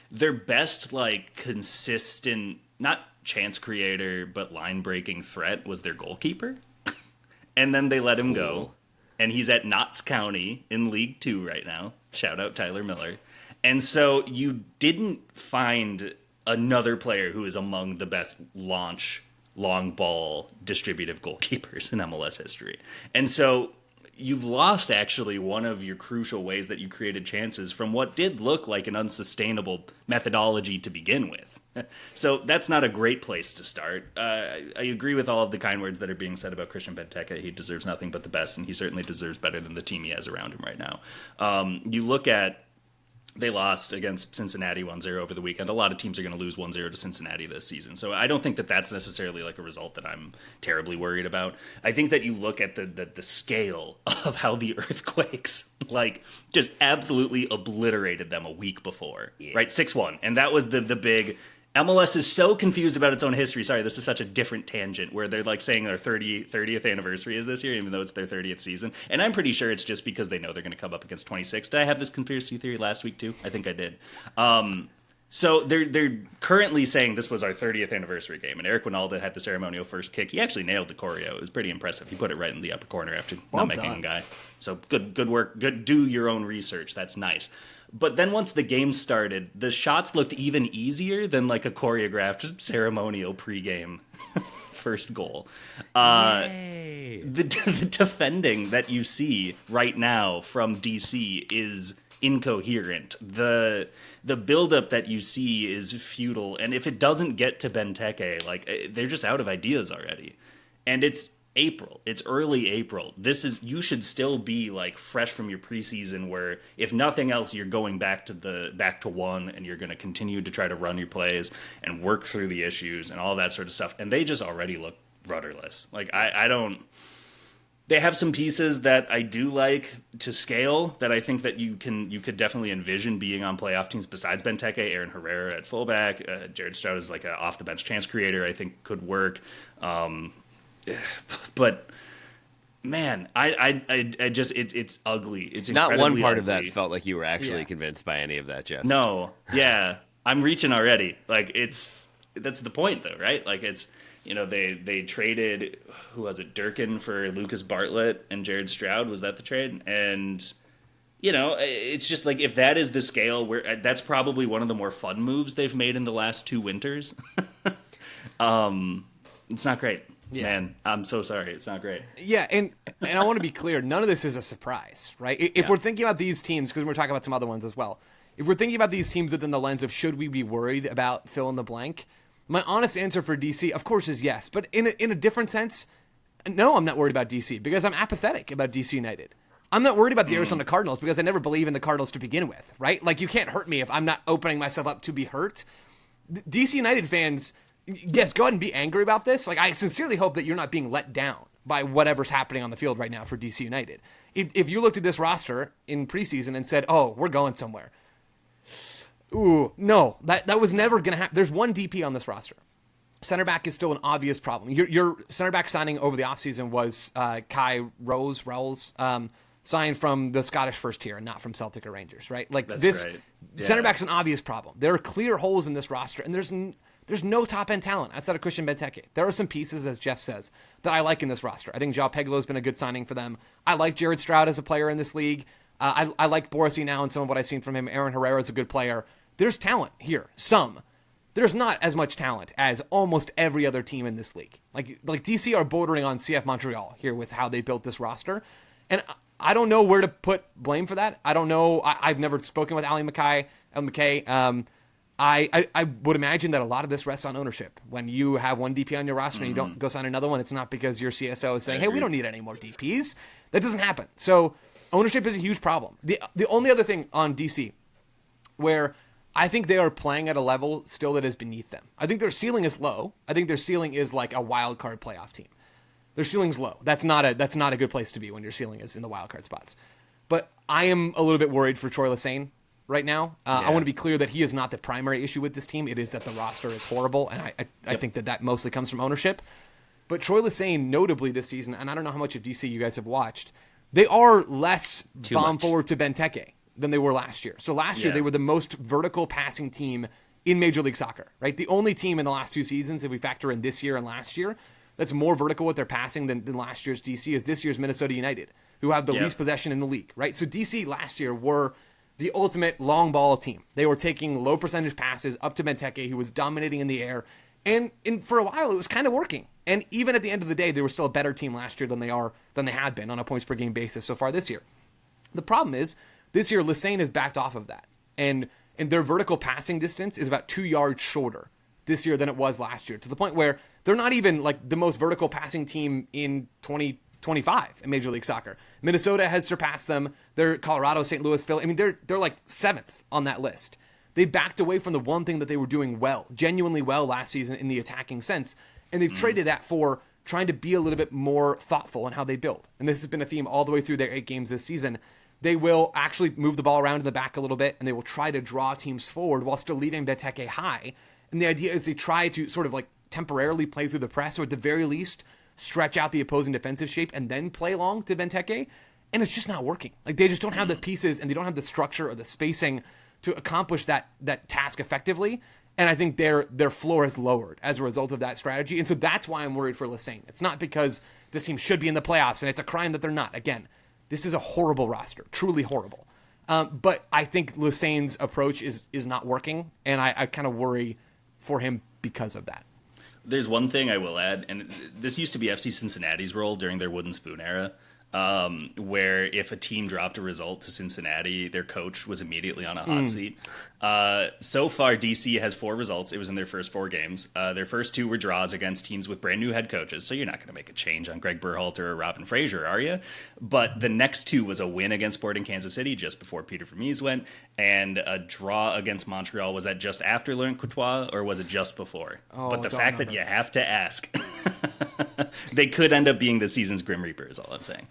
their best, consistent, not chance creator, but line-breaking threat was their goalkeeper. And then they let him go. And he's at Notts County in League 2 right now. Shout out Tyler Miller. And so you didn't find another player who is among the best launch, long ball, distributive goalkeepers in MLS history. And so you've lost actually one of your crucial ways that you created chances from what did look like an unsustainable methodology to begin with. So that's not a great place to start. I agree with all of the kind words that are being said about Christian Benteke. He deserves nothing but the best, and he certainly deserves better than the team he has around him right now. You look at, they lost against Cincinnati 1-0 over the weekend. A lot of teams are going to lose 1-0 to Cincinnati this season. So I don't think that that's necessarily a result that I'm terribly worried about. I think that you look at the scale of how the Earthquakes just absolutely obliterated them a week before, right? 6-1. And that was the big... MLS is so confused about its own history. Sorry, this is such a different tangent where they're saying their 30th anniversary is this year, even though it's their 30th season. And I'm pretty sure it's just because they know they're going to come up against 26. Did I have this conspiracy theory last week too? I think I did. So they're currently saying this was our 30th anniversary game, and Eric Winalda had the ceremonial first kick. He actually nailed the choreo. It was pretty impressive. He put it right in the upper corner after not making a guy. So good work. Good. Do your own research. That's nice. But then once the game started, the shots looked even easier than a choreographed ceremonial pregame first goal. The defending that you see right now from DC is incoherent. The buildup that you see is futile, and if it doesn't get to Benteke, they're just out of ideas already. And it's April. It's early April. You should still be fresh from your preseason, where if nothing else, you're going back to one, and you're going to continue to try to run your plays and work through the issues and all that sort of stuff. And they just already look rudderless. I don't. They have some pieces that I do like to scale, that I think that you could definitely envision being on playoff teams besides Benteke. Aaron Herrera at fullback, Jared Stroud is an off the bench chance creator. I think could work. But man, I just it's ugly. It's not one part ugly. Of that felt like you were actually convinced by any of that, Jeff. No, yeah, I'm reaching already. That's the point though, right? It's they traded, who was it, Durkin for Lucas Bartlett and Jared Stroud. Was that the trade? And it's just if that is the scale, where that's probably one of the more fun moves they've made in the last 2 winters. It's not great. Yeah. Man, I'm so sorry. It's not great. Yeah, and I want to be clear, none of this is a surprise, right? If we're thinking about these teams, because we're talking about some other ones as well, if we're thinking about these teams within the lens of should we be worried about fill in the blank, my honest answer for DC, of course, is yes. But in a different sense, no, I'm not worried about DC, because I'm apathetic about DC United. I'm not worried about the Arizona Cardinals, because I never believe in the Cardinals to begin with, right? You can't hurt me if I'm not opening myself up to be hurt. DC United fans... Yes, go ahead and be angry about this. I sincerely hope that you're not being let down by whatever's happening on the field right now for DC United. If you looked at this roster in preseason and said, oh, we're going somewhere. Ooh, no, that was never going to happen. There's one DP on this roster. center back is still an obvious problem. Your center back signing over the offseason was Kai Rowles, signed from the Scottish first tier and not from Celtic or Rangers, right? Like That's right. Yeah. Center back's an obvious problem. There are clear holes in this roster, and there's no top-end talent outside of Christian Benteke. There are some pieces, as Jeff says, that I like in this roster. I think João Pedro has been a good signing for them. I like Jared Stroud as a player in this league. I like Borisy now and some of what I've seen from him. Aaron Herrera is a good player. There's talent here, some. There's not as much talent as almost every other team in this league. Like DC are bordering on CF Montreal here with how they built this roster. And I don't know where to put blame for that. I don't know. I've never spoken with Ali McKay. I would imagine that a lot of this rests on ownership. When you have one DP on your roster and you don't go sign another one, it's not because your CSO is saying, hey, we don't need any more DPs. That doesn't happen. So ownership is a huge problem. The only other thing on DC where I think they are playing at a level still that is beneath them. I think their ceiling is low. I think their ceiling is like a wild card playoff team. Their ceiling's low. That's not a good place to be when your ceiling is in the wild card spots. But I am a little bit worried for Troy Lesesne right now. I want to be clear that he is not the primary issue with this team. It is that the roster is horrible, and I think that mostly comes from ownership. But Troy Lesesne, notably this season, and I don't know how much of DC you guys have watched, they are less bomb forward to Benteke than they were last year. So last year, they were the most vertical passing team in Major League Soccer, right? The only team in the last two seasons, if we factor in this year and last year, that's more vertical with their passing than last year's DC is this year's Minnesota United, who have the least possession in the league, right? So DC last year were the ultimate long ball team. They were taking low percentage passes up to Benteke, who was dominating in the air. And for a while, it was kind of working. And even at the end of the day, they were still a better team last year than they had been on a points per game basis so far this year. The problem is, this year, Lesesne has backed off of that. And their vertical passing distance is about 2 yards shorter this year than it was last year, to the point where they're not even like the most vertical passing team in 2025 in Major League Soccer. Minnesota has surpassed them. They're Colorado, St. Louis, Philly. I mean, they're like 7th on that list. They backed away from the one thing that they were doing well, genuinely well last season in the attacking sense, and they've traded that for trying to be a little bit more thoughtful in how they build. And this has been a theme all the way through their 8 games this season. They will actually move the ball around in the back a little bit, and they will try to draw teams forward while still leaving Benteke high. And the idea is they try to sort of like temporarily play through the press, or at the very least, stretch out the opposing defensive shape and then play long to Benteke. And it's just not working. Like, they just don't have the pieces, and they don't have the structure or the spacing to accomplish that task effectively. And I think their floor is lowered as a result of that strategy. And so that's why I'm worried for Lesesne. It's not because this team should be in the playoffs, and it's a crime that they're not. Again, this is a horrible roster, truly horrible. But I think Lesesne's approach is not working, and I kind of worry for him because of that. There's one thing I will add, and this used to be FC Cincinnati's role during their wooden spoon era, where if a team dropped a result to Cincinnati, their coach was immediately on a hot seat. So far, DC has 4 results. It was in their first 4 games. Their first 2 were draws against teams with brand new head coaches, so you're not going to make a change on Greg Berhalter or Robin Fraser, are you? But the next 2 was a win against Sporting Kansas City just before Peter Vermees went, and a draw against Montreal. Was that just after Laurent Courtois, or was it just before? But the fact that you have to ask, they could end up being the season's Grim Reaper is all I'm saying.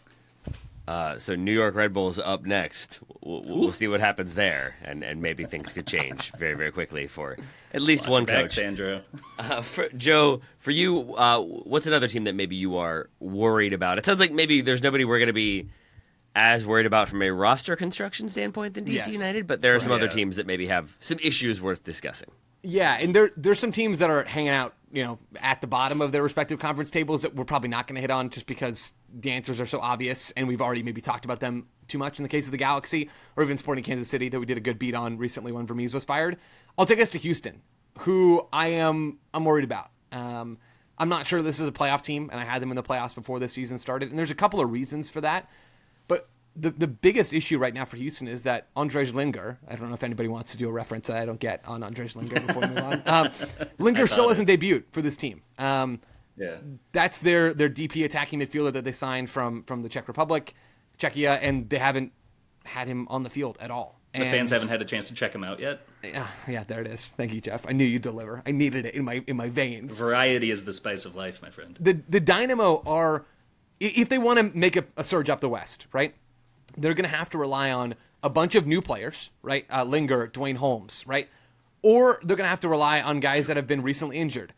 So New York Red Bulls up next. We'll see what happens there, and maybe things could change very, very quickly for at least one coach. Sandro. Joe, for you, what's another team that maybe you are worried about? It sounds like maybe there's nobody we're going to be as worried about from a roster construction standpoint than DC United, but there are some other teams that maybe have some issues worth discussing. Yeah, and there's some teams that are hanging out, at the bottom of their respective conference tables that we're probably not going to hit on just because the answers are so obvious, and we've already maybe talked about them too much in the case of the Galaxy, or even Sporting Kansas City that we did a good beat on recently when Vermees was fired. I'll take us to Houston, who I'm worried about. I'm not sure this is a playoff team, and I had them in the playoffs before this season started, and there's a couple of reasons for that. But the biggest issue right now for Houston is that Andrzej Linger, I don't know if anybody wants to do a reference that I don't get on Andrzej Linger before we move on. Linger still hasn't debuted for this team. That's their DP attacking midfielder that they signed from the Czech Republic, Czechia, and they haven't had him on the field at all. The fans haven't had a chance to check him out yet. Yeah, there it is. Thank you, Jeff. I knew you'd deliver. I needed it in my veins. Variety is the spice of life, my friend. The Dynamo are, if they want to make a surge up the West, right? They're going to have to rely on a bunch of new players, right? Linger, Dwayne Holmes, right? Or they're going to have to rely on guys that have been recently injured.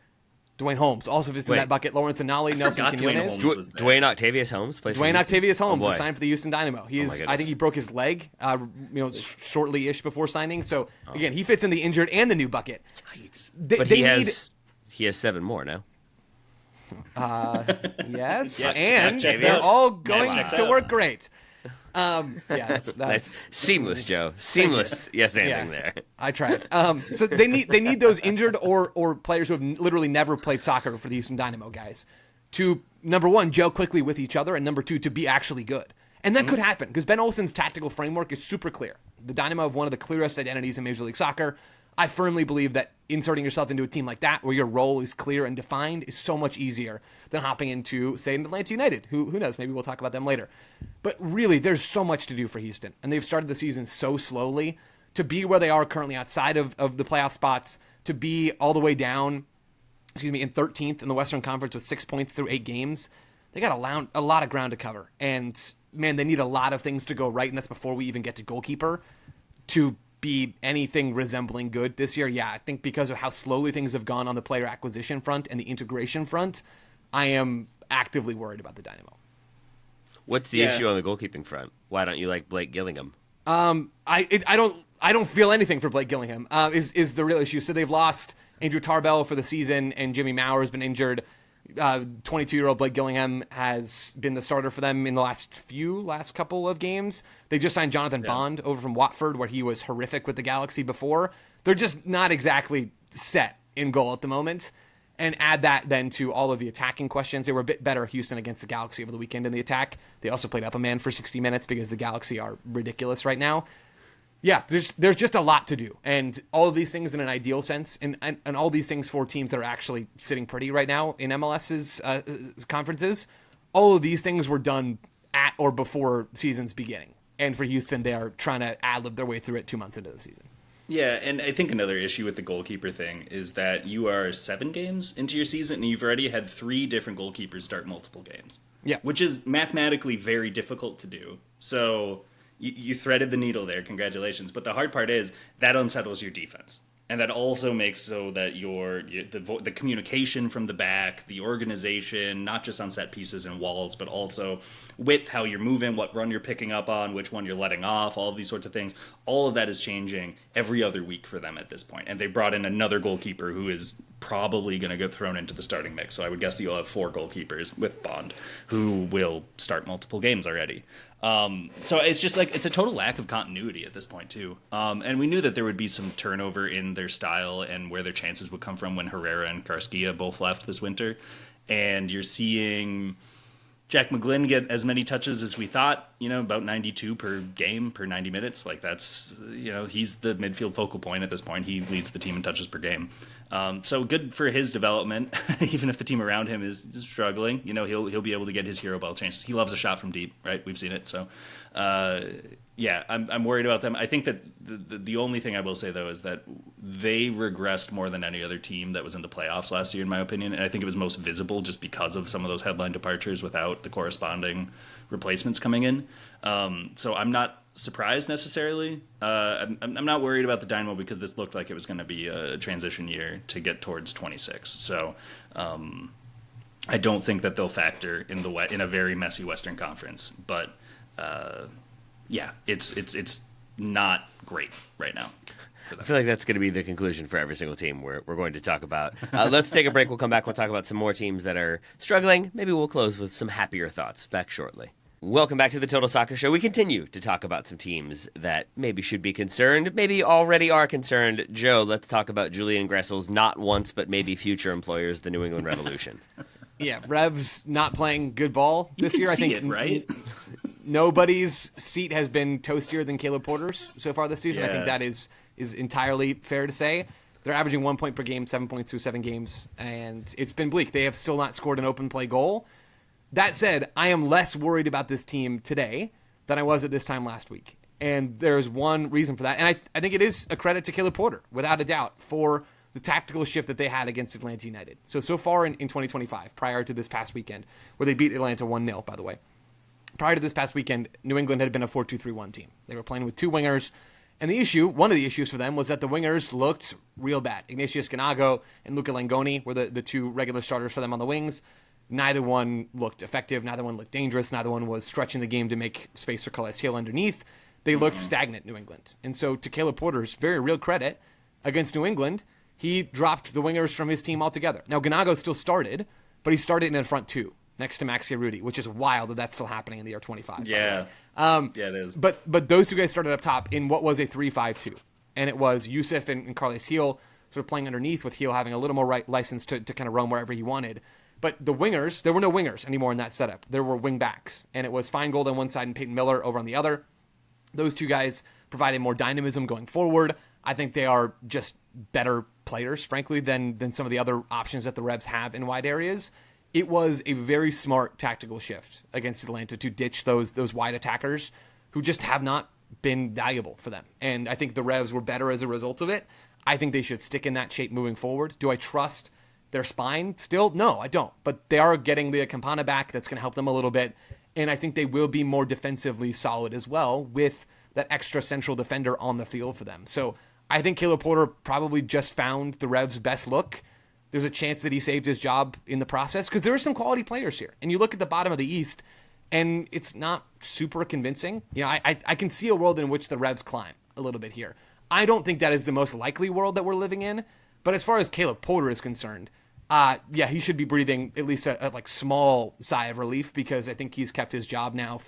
Dwayne Holmes also visited Wait. that bucket. Lawrence Anali, Nelson forgot Dwayne Quinones. Holmes was there. Dwayne Octavius Holmes plays for Dwayne Houston? Octavius Holmes Oh, is boy. signed for the Houston Dynamo. He my is, goodness. I think he broke his leg, shortly-ish before signing. So again, he fits in the injured and the new bucket. But he has 7 more now. Yes, Yeah, and that checks they're out. all That going checks to out. work great. That's That's seamless, Joe. Seamless. Yes, ending there. I tried. So they need those injured or players who have literally never played soccer for the Houston Dynamo guys to, number one, gel quickly with each other, and number two, to be actually good. And that could happen because Ben Olsen's tactical framework is super clear. The Dynamo have one of the clearest identities in Major League Soccer. I firmly believe that inserting yourself into a team like that, where your role is clear and defined, is so much easier than hopping into, say, an Atlanta United. Who knows? Maybe we'll talk about them later. But really, there's so much to do for Houston, and they've started the season so slowly. To be where they are currently outside of the playoff spots, to be all the way down, in 13th in the Western Conference with 6 points through 8 games, they got a lot of ground to cover. And, man, they need a lot of things to go right, and that's before we even get to goalkeeper, to be anything resembling good this year. Yeah, I think because of how slowly things have gone on the player acquisition front and the integration front, I am actively worried about the Dynamo. What's the issue on the goalkeeping front? Why don't you like Blake Gillingham? I don't feel anything for Blake Gillingham. Is the real issue. So they've lost Andrew Tarbell for the season, and Jimmy Maurer has been injured. 22-year-old Blake Gillingham has been the starter for them in the last couple of games. They just signed Jonathan Bond over from Watford, where he was horrific with the Galaxy before. They're just not exactly set in goal at the moment. And add that then to all of the attacking questions. They were a bit better, Houston, against the Galaxy over the weekend in the attack. They also played up a man for 60 minutes because the Galaxy are ridiculous right now. Yeah, there's just a lot to do. And all of these things in an ideal sense, and all these things for teams that are actually sitting pretty right now in MLS's conferences, all of these things were done at or before season's beginning. And for Houston, they are trying to ad-lib their way through it 2 months into the season. Yeah, and I think another issue with the goalkeeper thing is that you are 7 games into your season, and you've already had 3 different goalkeepers start multiple games. Yeah. Which is mathematically very difficult to do. So you threaded the needle there, congratulations. But the hard part is that unsettles your defense. And that also makes so that the communication from the back, the organization, not just on set pieces and walls, but also with how you're moving, what run you're picking up on, which one you're letting off, all of these sorts of things. All of that is changing every other week for them at this point. And they brought in another goalkeeper who is probably going to get thrown into the starting mix. So I would guess that you'll have 4 goalkeepers with Bond who will start multiple games already. So it's just like it's a total lack of continuity at this point too. And we knew that there would be some turnover in their style and where their chances would come from when Herrera and Carrasquilla both left this winter. And you're seeing Jack McGlynn get as many touches as we thought, about 92 per game per 90 minutes. Like that's, he's the midfield focal point at this point. He leads the team in touches per game. So good for his development, even if the team around him is struggling. He'll be able to get his hero ball chances. He loves a shot from deep, right? We've seen it. So, I'm worried about them. I think that the only thing I will say though is that they regressed more than any other team that was in the playoffs last year, in my opinion. And I think it was most visible just because of some of those headline departures without the corresponding replacements coming in. So I'm not surprised necessarily. I'm not worried about the Dynamo because this looked like it was going to be a transition year to get towards 26. So I don't think that they'll factor in a very messy Western Conference. But it's not great right now. I feel like that's going to be the conclusion for every single team we're going to talk about. Let's take a break. We'll come back. We'll talk about some more teams that are struggling. Maybe we'll close with some happier thoughts. Back shortly. Welcome back to the Total Soccer Show. We continue to talk about some teams that maybe should be concerned, maybe already are concerned. Joe, let's talk about Julian Gressel's not once but maybe future employers, the New England Revolution. Yeah, Rev's not playing good ball this year. I think it, right? Nobody's seat has been toastier than Caleb Porter's so far this season. I think that is entirely fair to say. They're averaging 1 point per game, 7 points through 7 games, and it's been bleak. They have still not scored an open play goal. That said, I am less worried about this team today than I was at this time last week. And there's one reason for that. And I think it is a credit to Caleb Porter, without a doubt, for the tactical shift that they had against Atlanta United. So far in 2025, prior to this past weekend, where they beat Atlanta 1-0, by the way. Prior to this past weekend, New England had been a 4-2-3-1 team. They were playing with 2 wingers, And one of the issues for them was that the wingers looked real bad. Ignatius Ganago and Luca Langoni were the two regular starters for them on the wings. Neither one looked effective. Neither one looked dangerous. Neither one was stretching the game to make space for Calais Hill underneath. They looked stagnant, New England. And so to Caleb Porter's very real credit, against New England, he dropped the wingers from his team altogether. Now, Ganago still started, but he started in the front two next to Maxi Rudy, which is wild that that's still happening in the year 25. Yeah. Yeah, it is. But those two guys started up top in what was a 3-5-2. And it was Yusuf and Calais Hill sort of playing underneath, with Hill having a little more license to kind of roam wherever he wanted. But the wingers, there were no wingers anymore in that setup. There were wing backs. And it was Feingold on one side and Peyton Miller over on the other. Those two guys provided more dynamism going forward. I think they are just better players, frankly, than some of the other options that the Revs have in wide areas. It was a very smart tactical shift against Atlanta to ditch those wide attackers who just have not been valuable for them. And I think the Revs were better as a result of it. I think they should stick in that shape moving forward. Do I trust their spine still? No, I don't. But they are getting the Campana back. That's going to help them a little bit. And I think they will be more defensively solid as well with that extra central defender on the field for them. So I think Caleb Porter probably just found the Revs' best look. There's a chance that he saved his job in the process because there are some quality players here. And you look at the bottom of the East, and it's not super convincing. You know, I can see a world in which the Revs climb a little bit here. I don't think that is the most likely world that we're living in. But as far as Caleb Porter is concerned, yeah, he should be breathing at least a like small sigh of relief, because I think he's kept his job now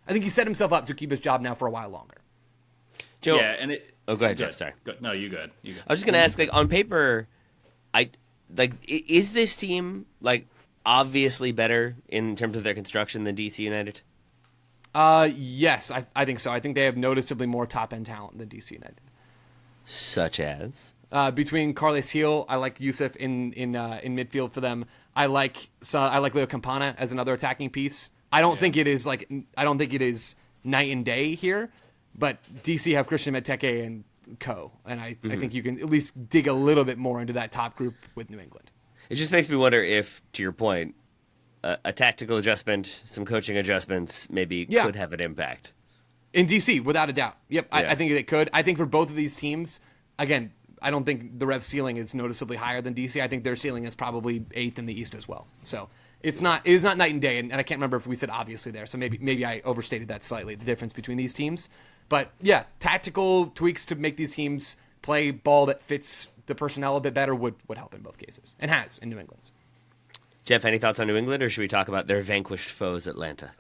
I think he set himself up to keep his job now for a while longer. Joe, yeah, and it. Oh, go ahead, Jeff. Sorry. No, you good. I was just gonna ask, like, on paper, is this team like obviously better in terms of their construction than DC United? Yes, I think so. I think they have noticeably more top end talent than DC United. Such as between Carles Hill, I like Yusuf in midfield for them. I like Leo Campana as another attacking piece. I don't think it is night and day here, but DC have Christian Benteke and Co. And I think you can at least dig a little bit more into that top group with New England. It just makes me wonder if, to your point, a tactical adjustment, some coaching adjustments maybe could have an impact. In DC, without a doubt. Yep, Yeah. I think it could. I think for both of these teams, again, I don't think the Revs' ceiling is noticeably higher than DC. I think their ceiling is probably 8th in the East as well. So it is not night and day, and I can't remember if we said obviously there. So maybe I overstated that slightly, the difference between these teams. But yeah, tactical tweaks to make these teams play ball that fits the personnel a bit better would help in both cases, and has in New England's. Jeff, any thoughts on New England, or should we talk about their vanquished foes, Atlanta?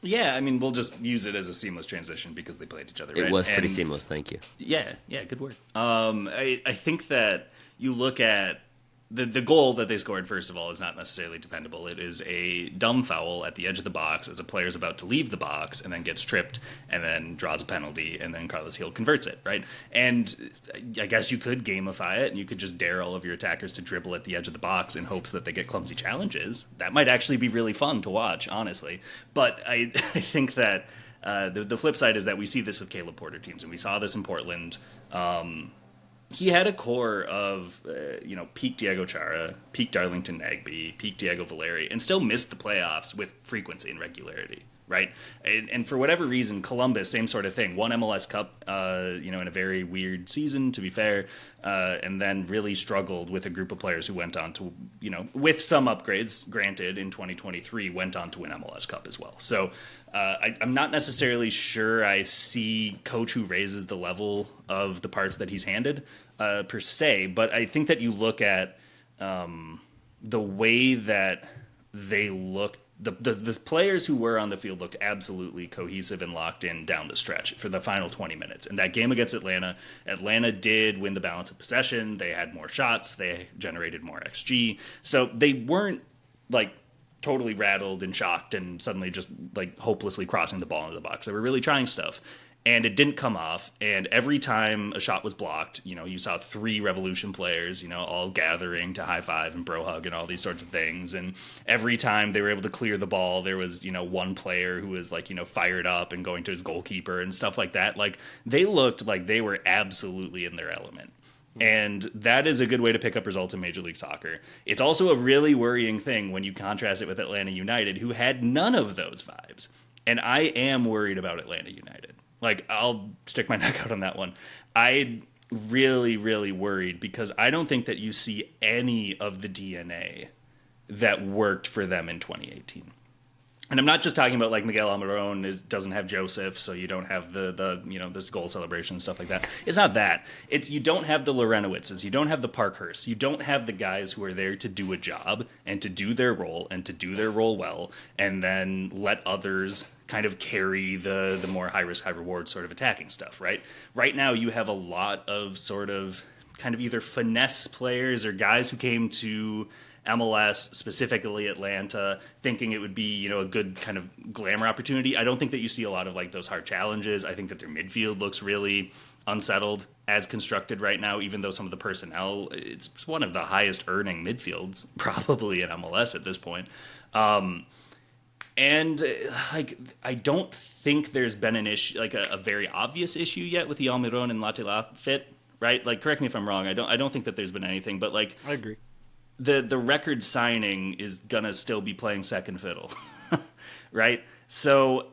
Yeah, I mean, we'll just use it as a seamless transition because they played each other. It right? was pretty seamless, thank you. Yeah, good work. I think that you look at the goal that they scored, first of all, is not necessarily dependable. It is a dumb foul at the edge of the box as a player's about to leave the box and then gets tripped and then draws a penalty, and then Carlos Hill converts it, right? And I guess you could gamify it and you could just dare all of your attackers to dribble at the edge of the box in hopes that they get clumsy challenges. That might actually be really fun to watch, honestly. But I think that the flip side is that we see this with Caleb Porter teams, and we saw this in Portland. He had a core of, peak Diego Chara, peak Darlington Nagbe, peak Diego Valeri, and still missed the playoffs with frequency and regularity, right? And for whatever reason, Columbus, same sort of thing. Won MLS Cup, in a very weird season, to be fair, and then really struggled with a group of players who went on to, with some upgrades, granted, in 2023, went on to win MLS Cup as well. So I'm not necessarily sure I see coach who raises the level of the parts that he's handed, per se, but I think that you look at the way that they looked. The players who were on the field looked absolutely cohesive and locked in down the stretch for the final 20 minutes. And that game against Atlanta did win the balance of possession. They had more shots. They generated more XG. So they weren't like totally rattled and shocked and suddenly just like hopelessly crossing the ball into the box. They were really trying stuff. And it didn't come off. And every time a shot was blocked, you saw 3 Revolution players, all gathering to high five and bro hug and all these sorts of things. And every time they were able to clear the ball, there was, one player who was like, fired up and going to his goalkeeper and stuff like that. Like, they looked like they were absolutely in their element. And that is a good way to pick up results in Major League Soccer. It's also a really worrying thing when you contrast it with Atlanta United, who had none of those vibes. And I am worried about Atlanta United. Like, I'll stick my neck out on that one. I really, really worried because I don't think that you see any of the DNA that worked for them in 2018. And I'm not just talking about like Miguel Almiron doesn't have Joseph, so you don't have the this goal celebration and stuff like that. It's not that. It's you don't have the Lorenowitzes, you don't have the Parkhursts, you don't have the guys who are there to do a job and to do their role and to do their role well, and then let others kind of carry the more high risk, high reward sort of attacking stuff, right? Right now you have a lot of sort of kind of either finesse players or guys who came to MLS, specifically Atlanta, thinking it would be, a good kind of glamour opportunity. I don't think that you see a lot of like those hard challenges. I think that their midfield looks really unsettled as constructed right now, even though some of the personnel, it's one of the highest earning midfields probably in MLS at this point. And like, I don't think there's been an issue, like a very obvious issue yet with the Almiron and Latela fit, right? Like, correct me if I'm wrong. I don't think that there's been anything, but like, I agree. The record signing is gonna still be playing second fiddle, right? So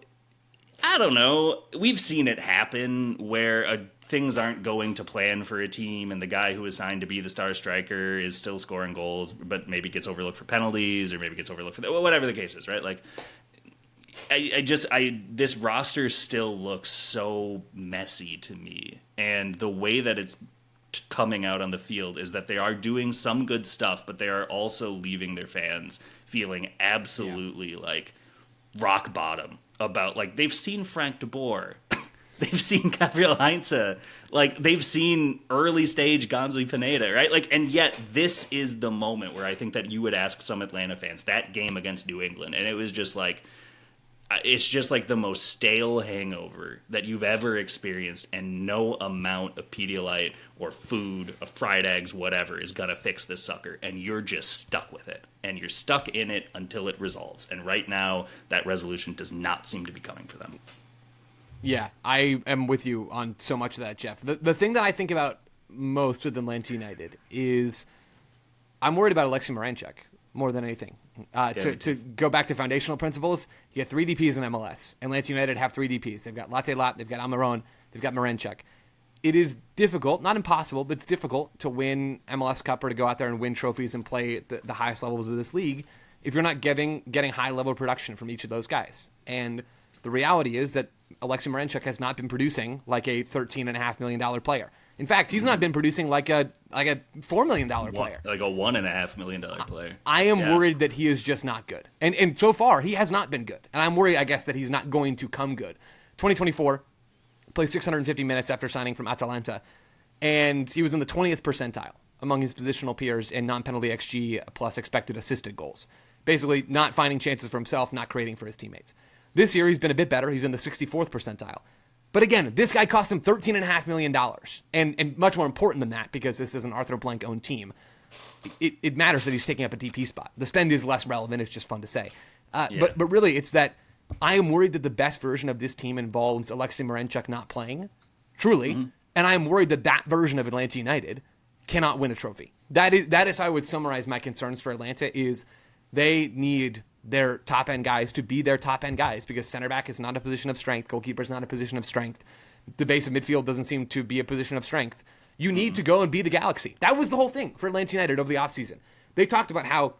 I don't know. We've seen it happen where things aren't going to plan for a team, and the guy who is signed to be the star striker is still scoring goals, but maybe gets overlooked for penalties, or maybe gets overlooked for whatever the case is, right? Like, this roster still looks so messy to me, and the way that it's coming out on the field is that they are doing some good stuff, but they are also leaving their fans feeling absolutely like rock bottom about, like, they've seen Frank de Boer, they've seen Gabriel Heinze, like, they've seen early stage Gonzalo Pineda, right? Like, and yet this is the moment where I think that you would ask some Atlanta fans, that game against New England, and it was just like, it's just like the most stale hangover that you've ever experienced, and no amount of Pedialyte or food, of fried eggs, whatever, is going to fix this sucker. And you're just stuck with it. And you're stuck in it until it resolves. And right now, that resolution does not seem to be coming for them. Yeah, I am with you on so much of that, Jeff. The thing that I think about most with Atlanta United is I'm worried about Alexei Moranchuk more than anything. To go back to foundational principles, you have 3 DPs in MLS. Atlanta United have 3 DPs. They've got Latte Lat, they've got Almiron, they've got Moranchuk. It is difficult, not impossible, but it's difficult to win MLS Cup or to go out there and win trophies and play at the highest levels of this league if you're not getting high-level production from each of those guys. And the reality is that Alexei Moranchuk has not been producing like a $13.5 million player. In fact, he's not been producing like a $4 million player. Like a $1.5 million player. I am worried that he is just not good. And so far, he has not been good. And I'm worried, I guess, that he's not going to come good. 2024, played 650 minutes after signing from Atalanta. And he was in the 20th percentile among his positional peers in non-penalty XG plus expected assisted goals. Basically, not finding chances for himself, not creating for his teammates. This year, he's been a bit better. He's in the 64th percentile. But again, this guy cost him $13.5 million. And much more important than that, because this is an Arthur Blank-owned team, it matters that he's taking up a DP spot. The spend is less relevant. It's just fun to say. But really, it's that I am worried that the best version of this team involves Alexei Moranchuk not playing, truly. Mm-hmm. And I am worried that version of Atlanta United cannot win a trophy. That is how I would summarize my concerns for Atlanta is they need their top-end guys to be their top-end guys, because center back is not a position of strength, goalkeeper is not a position of strength, the base of midfield doesn't seem to be a position of strength. You need to go and be the Galaxy. That was the whole thing for Atlanta United over the offseason. They talked about how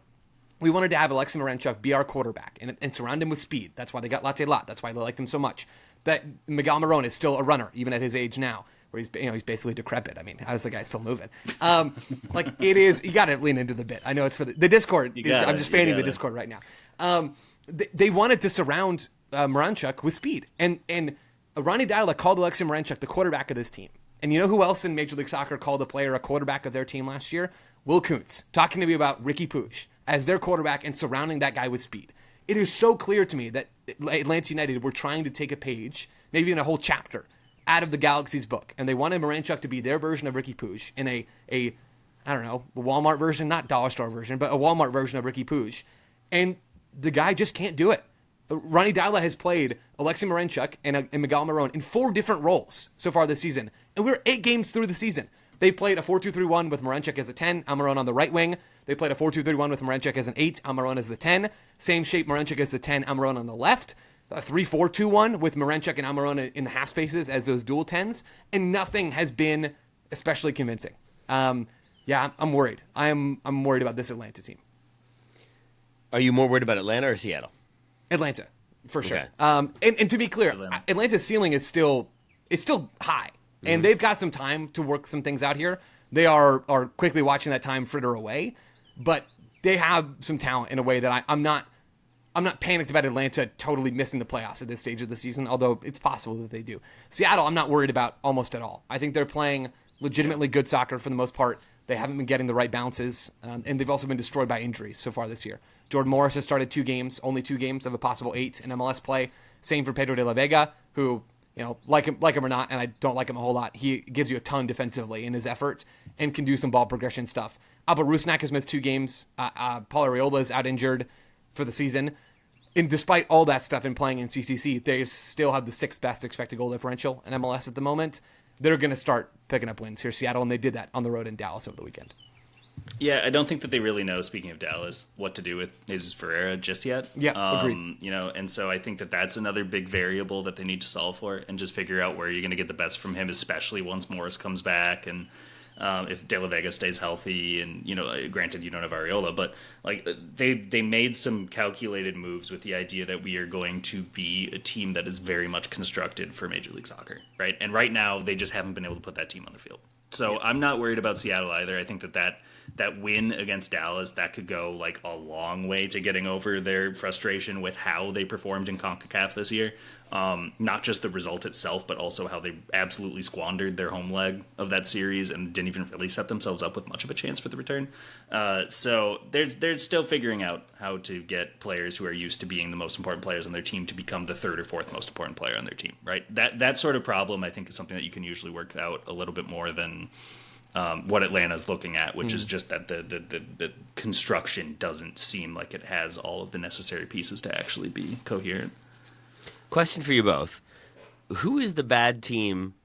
we wanted to have Alexei Moranchuk be our quarterback and surround him with speed. That's why they got Latte Lat. That's why they liked him so much. That Miguel Almiron is still a runner, even at his age now, where he's basically decrepit. I mean, how's the guy still moving? Like, it is, you got to lean into the bit. I know it's for the Discord. I'm just fanning the Discord right now. They wanted to surround Moranchuk with speed. And Ronnie Deila called Alexei Moranchuk the quarterback of this team. And you know who else in Major League Soccer called a player a quarterback of their team last year? Will Kuntz, talking to me about Ricky Puig as their quarterback and surrounding that guy with speed. It is so clear to me that Atlanta United were trying to take a page, maybe even a whole chapter, out of the Galaxy's book. And they wanted Moranchuk to be their version of Ricky Puig in a I don't know, a Walmart version, not dollar store version, but a Walmart version of Ricky Puig. And the guy just can't do it. Ronnie Deila has played Alexei Moranchuk and Miguel Almiron in 4 different roles so far this season. And we're 8 games through the season. They played a 4-2-3-1 with Moranchuk as a 10, Almiron on the right wing. They played a 4-2-3-1 with Moranchuk as an 8, Almiron as the 10. Same shape, Moranchuk as the 10, Almiron on the left. a 3-4-2-1 with Marenchuk and Almiron in the half spaces as those dual 10s, and nothing has been especially convincing. Yeah, I'm worried. I'm worried about this Atlanta team. Are you more worried about Atlanta or Seattle? Atlanta, for sure. Okay. And to be clear, Atlanta's ceiling is still high, and they've got some time to work some things out here. They are quickly watching that time fritter away, but they have some talent in a way that I'm not panicked about Atlanta totally missing the playoffs at this stage of the season, although it's possible that they do. Seattle, I'm not worried about almost at all. I think they're playing legitimately good soccer for the most part. They haven't been getting the right bounces, and they've also been destroyed by injuries so far this year. Jordan Morris has started only 2 games of a possible 8 in MLS play. Same for Pedro de la Vega, who, like him or not, and I don't like him a whole lot, he gives you a ton defensively in his effort and can do some ball progression stuff. Abba Rusnak has missed 2 games. Paul Arriola is out injured for the season. And despite all that stuff and playing in CCC, they still have the 6th best expected goal differential in MLS at the moment. They're going to start picking up wins here, Seattle, and they did that on the road in Dallas over the weekend. Yeah, I don't think that they really know, speaking of Dallas, what to do with Jesus Ferreira just yet. Yeah, agreed. And so I think that that's another big variable that they need to solve for and just figure out where you're going to get the best from him, especially once Morris comes back and if De La Vega stays healthy. And, granted, you don't have Areola, but like they made some calculated moves with the idea that we are going to be a team that is very much constructed for Major League Soccer, right? And right now, they just haven't been able to put that team on the field. So I'm not worried about Seattle either. I think that win against Dallas, that could go like a long way to getting over their frustration with how they performed in CONCACAF this year. Not just the result itself, but also how they absolutely squandered their home leg of that series and didn't even really set themselves up with much of a chance for the return. So they're still figuring out how to get players who are used to being the most important players on their team to become the 3rd or 4th most important player on their team, right? That sort of problem, I think, is something that you can usually work out a little bit more than what Atlanta's looking at, which is just that the construction doesn't seem like it has all of the necessary pieces to actually be coherent. Question for you both. Who is the bad team,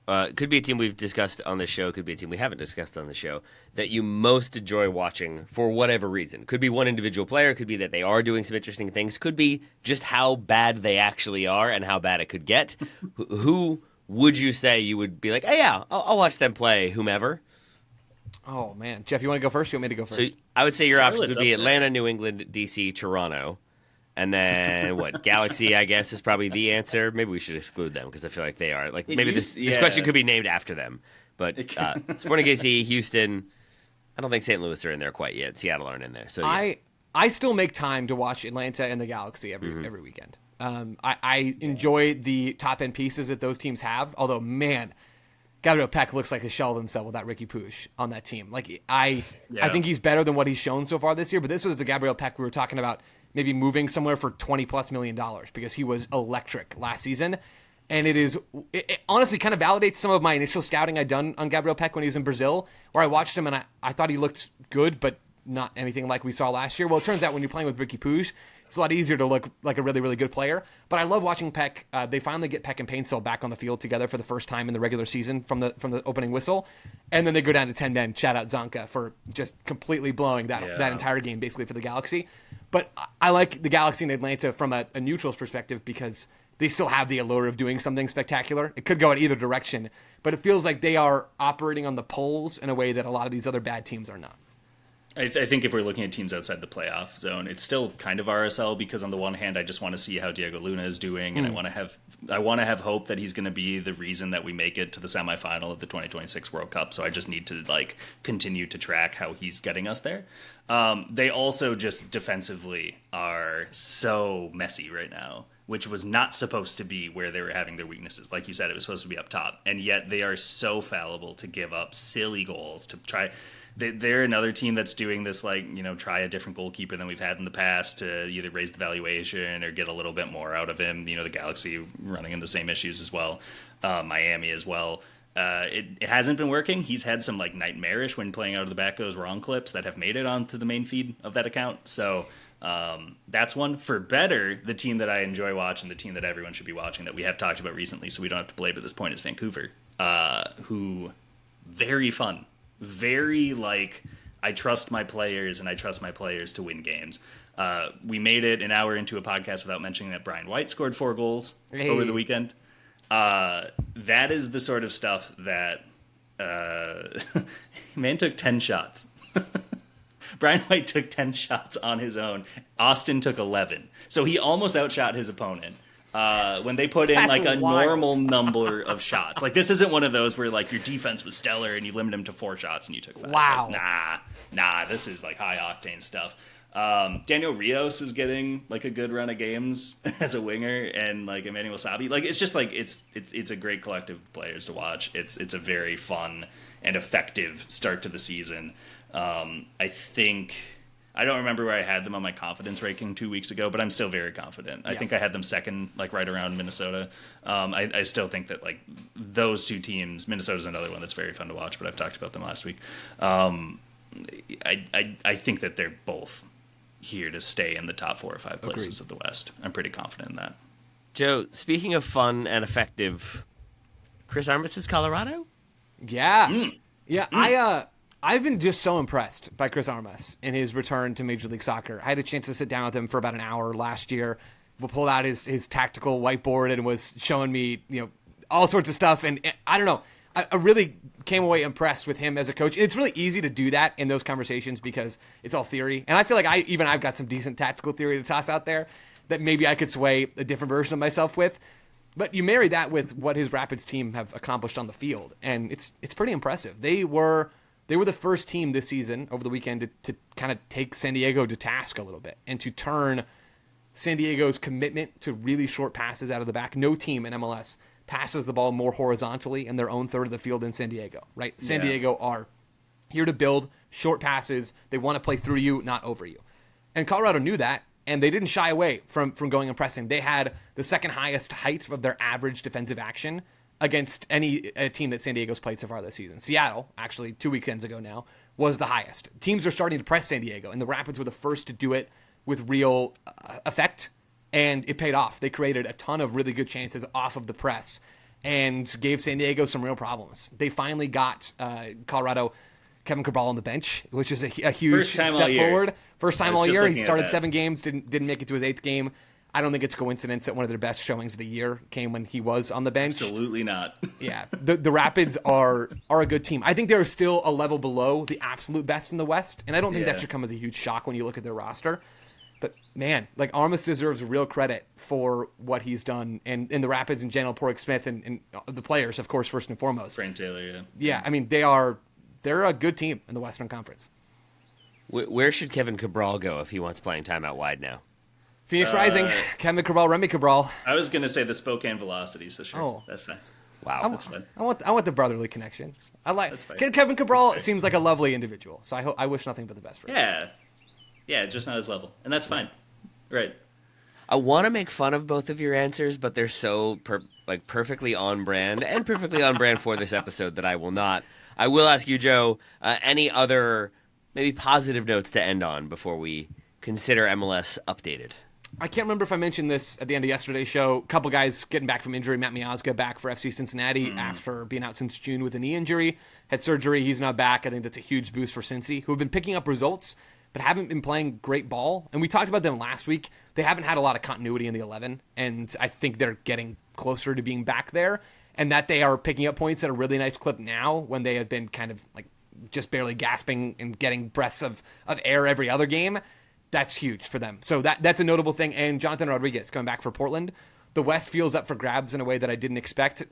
could be a team we've discussed on the show, could be a team we haven't discussed on the show, that you most enjoy watching for whatever reason? Could be one individual player, could be that they are doing some interesting things, could be just how bad they actually are and how bad it could get. Who would you say you would be like, oh yeah, I'll watch them play whomever? Oh, man. Jeff, you want to go first? You want me to go first? So I would say your options Charlotte's would be up there. Atlanta, New England, DC, Toronto. And then what? Galaxy, I guess, is probably the answer. Maybe we should exclude them because I feel like they are. Like maybe this question could be named after them. But Sporting KC, Houston. I don't think St. Louis are in there quite yet. Seattle aren't in there. So yeah. I still make time to watch Atlanta and the Galaxy every weekend. I enjoy the top end pieces that those teams have. Although, man, Gabriel Peck looks like a shell of himself without Ricky Puig on that team. Like I think he's better than what he's shown so far this year. But this was the Gabriel Peck we were talking about, maybe moving somewhere for $20+ million because he was electric last season. And it honestly kind of validates some of my initial scouting I'd done on Gabriel Peck when he was in Brazil, where I watched him and I thought he looked good, but not anything like we saw last year. Well, it turns out when you're playing with Ricky Puig, it's a lot easier to look like a really, really good player. But I love watching Peck. They finally get Peck and Paintsell back on the field together for the first time in the regular season from the opening whistle. And then they go down to 10 men. Shout out Zonka for just completely blowing that entire game basically for the Galaxy. But I like the Galaxy and Atlanta from a neutral's perspective because they still have the allure of doing something spectacular. It could go in either direction, but it feels like they are operating on the poles in a way that a lot of these other bad teams are not. I think if we're looking at teams outside the playoff zone, it's still kind of RSL because on the one hand, I just want to see how Diego Luna is doing, and I want to have hope that he's going to be the reason that we make it to the semifinal of the 2026 World Cup. So I just need to continue to track how he's getting us there. They also just defensively are so messy right now, which was not supposed to be where they were having their weaknesses. Like you said, it was supposed to be up top, and yet they are so fallible to give up silly goals to try. They're another team that's doing this, try a different goalkeeper than we've had in the past to either raise the valuation or get a little bit more out of him. The Galaxy running into the same issues as well, Miami as well. It hasn't been working. He's had some nightmarish when playing out of the back goes wrong clips that have made it onto the main feed of that account. So that's one. For better, the team that I enjoy watching, the team that everyone should be watching that we have talked about recently, so we don't have to belabor this point, is Vancouver, who very fun. Very I trust my players, and I trust my players to win games. We made it an hour into a podcast without mentioning that Brian White scored 4 goals over the weekend. That is the sort of stuff that man took 10 shots. Brian White took 10 shots on his own. Austin took 11. So he almost outshot his opponent. When they put in That's like a wild. normal number of shots. Like, this isn't one of those where like your defense was stellar and you limit him to 4 shots and you took 5. Wow. Like, nah, this is like high octane stuff. Daniel Rios is getting like a good run of games as a winger, and like Emmanuel Sabi. Like, it's just like it's a great collective of players to watch. It's a very fun and effective start to the season. I don't remember where I had them on my confidence ranking 2 weeks ago, but I'm still very confident. I think I had them second, like right around Minnesota. I still think that like those 2 teams, Minnesota's another one that's very fun to watch, but I've talked about them last week. I think that they're both here to stay in the top 4 or 5 places of the West. I'm pretty confident in that. Joe, speaking of fun and effective, Chris Armas is Colorado? Yeah. I've been just so impressed by Chris Armas in his return to Major League Soccer. I had a chance to sit down with him for about an hour last year. We pulled out his tactical whiteboard and was showing me, all sorts of stuff. And I don't know, I really came away impressed with him as a coach. It's really easy to do that in those conversations because it's all theory. And I feel like I've got some decent tactical theory to toss out there that maybe I could sway a different version of myself with. But you marry that with what his Rapids team have accomplished on the field, and it's pretty impressive. They were the first team this season over the weekend to kind of take San Diego to task a little bit and to turn San Diego's commitment to really short passes out of the back. No team in MLS passes the ball more horizontally in their own third of the field than San Diego, right? San Diego are here to build short passes. They want to play through you, not over you. And Colorado knew that, and they didn't shy away from going and pressing. They had the second highest height of their average defensive action against any team that San Diego's played so far this season. Seattle, actually 2 weekends ago now, was the highest. Teams are starting to press San Diego, and the Rapids were the first to do it with real effect, and it paid off. They created a ton of really good chances off of the press and gave San Diego some real problems. They finally got Colorado Kevin Cabral on the bench, which is a huge step forward. First time all year. He started 7 games, didn't make it to his 8th game. I don't think it's a coincidence that one of their best showings of the year came when he was on the bench. Absolutely not. Yeah, the Rapids are a good team. I think they're still a level below the absolute best in the West, and I don't think that should come as a huge shock when you look at their roster. But man, like Armas deserves real credit for what he's done, and the Rapids in general, Porrick Smith and the players, of course, first and foremost. Frank Taylor, yeah. Yeah, I mean they're a good team in the Western Conference. Where should Kevin Cabral go if he wants playing time out wide now? Phoenix Rising, Kevin Cabral, Remy Cabral. I was gonna say the Spokane Velocity, so sure, that's fine. Wow, that's fine. I want the brotherly connection. I like Kevin Cabral. Seems like a lovely individual, so I wish nothing but the best for him. Yeah, just not his level, and that's fine. Right. I want to make fun of both of your answers, but they're so perfectly on brand and perfectly on brand for this episode that I will not. I will ask you, Joe, any other maybe positive notes to end on before we consider MLS updated? I can't remember if I mentioned this at the end of yesterday's show. A couple guys getting back from injury. Matt Miazga back for FC Cincinnati after being out since June with a knee injury. Had surgery. He's not back. I think that's a huge boost for Cincy, who have been picking up results but haven't been playing great ball. And we talked about them last week. They haven't had a lot of continuity in the 11, and I think they're getting closer to being back there, and that they are picking up points at a really nice clip now when they have been kind of like just barely gasping and getting breaths of air every other game. That's huge for them. So that's a notable thing. And Jonathan Rodriguez coming back for Portland. The West feels up for grabs in a way that I didn't expect.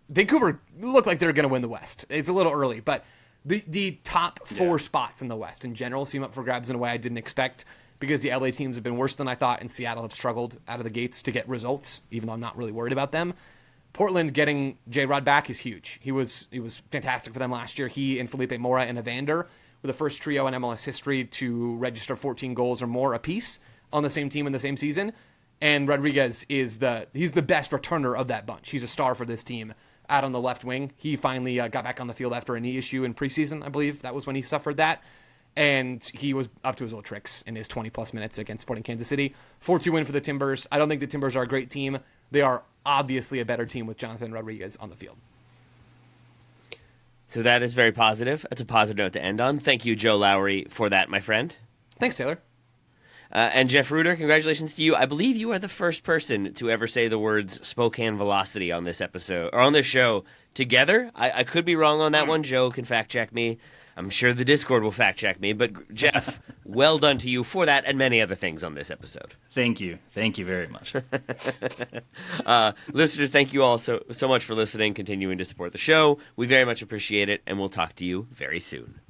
Vancouver looked like they're going to win the West. It's a little early, but the top 4 spots in the West in general seem up for grabs in a way I didn't expect, because the LA teams have been worse than I thought, and Seattle have struggled out of the gates to get results, even though I'm not really worried about them. Portland getting J-Rod back is huge. He was fantastic for them last year. He and Felipe Mora and Evander were the first trio in MLS history to register 14 goals or more apiece on the same team in the same season. And Rodriguez he's the best returner of that bunch. He's a star for this team out on the left wing. He finally got back on the field after a knee issue in preseason, I believe. That was when he suffered that. And he was up to his old tricks in his 20-plus minutes against Sporting Kansas City. 4-2 win for the Timbers. I don't think the Timbers are a great team. They are obviously a better team with Jonathan Rodriguez on the field. So that is very positive. That's a positive note to end on. Thank you, Joe Lowry, for that, my friend. Thanks, Taylor. And Jeff Rueter, congratulations to you. I believe you are the first person to ever say the words Spokane Velocity on this episode, or on this show, together. I could be wrong on that one. Joe can fact check me. I'm sure the Discord will fact check me. But Jeff, well done to you for that and many other things on this episode. Thank you. Thank you very much. Listeners, thank you all so much for listening, continuing to support the show. We very much appreciate it, and we'll talk to you very soon.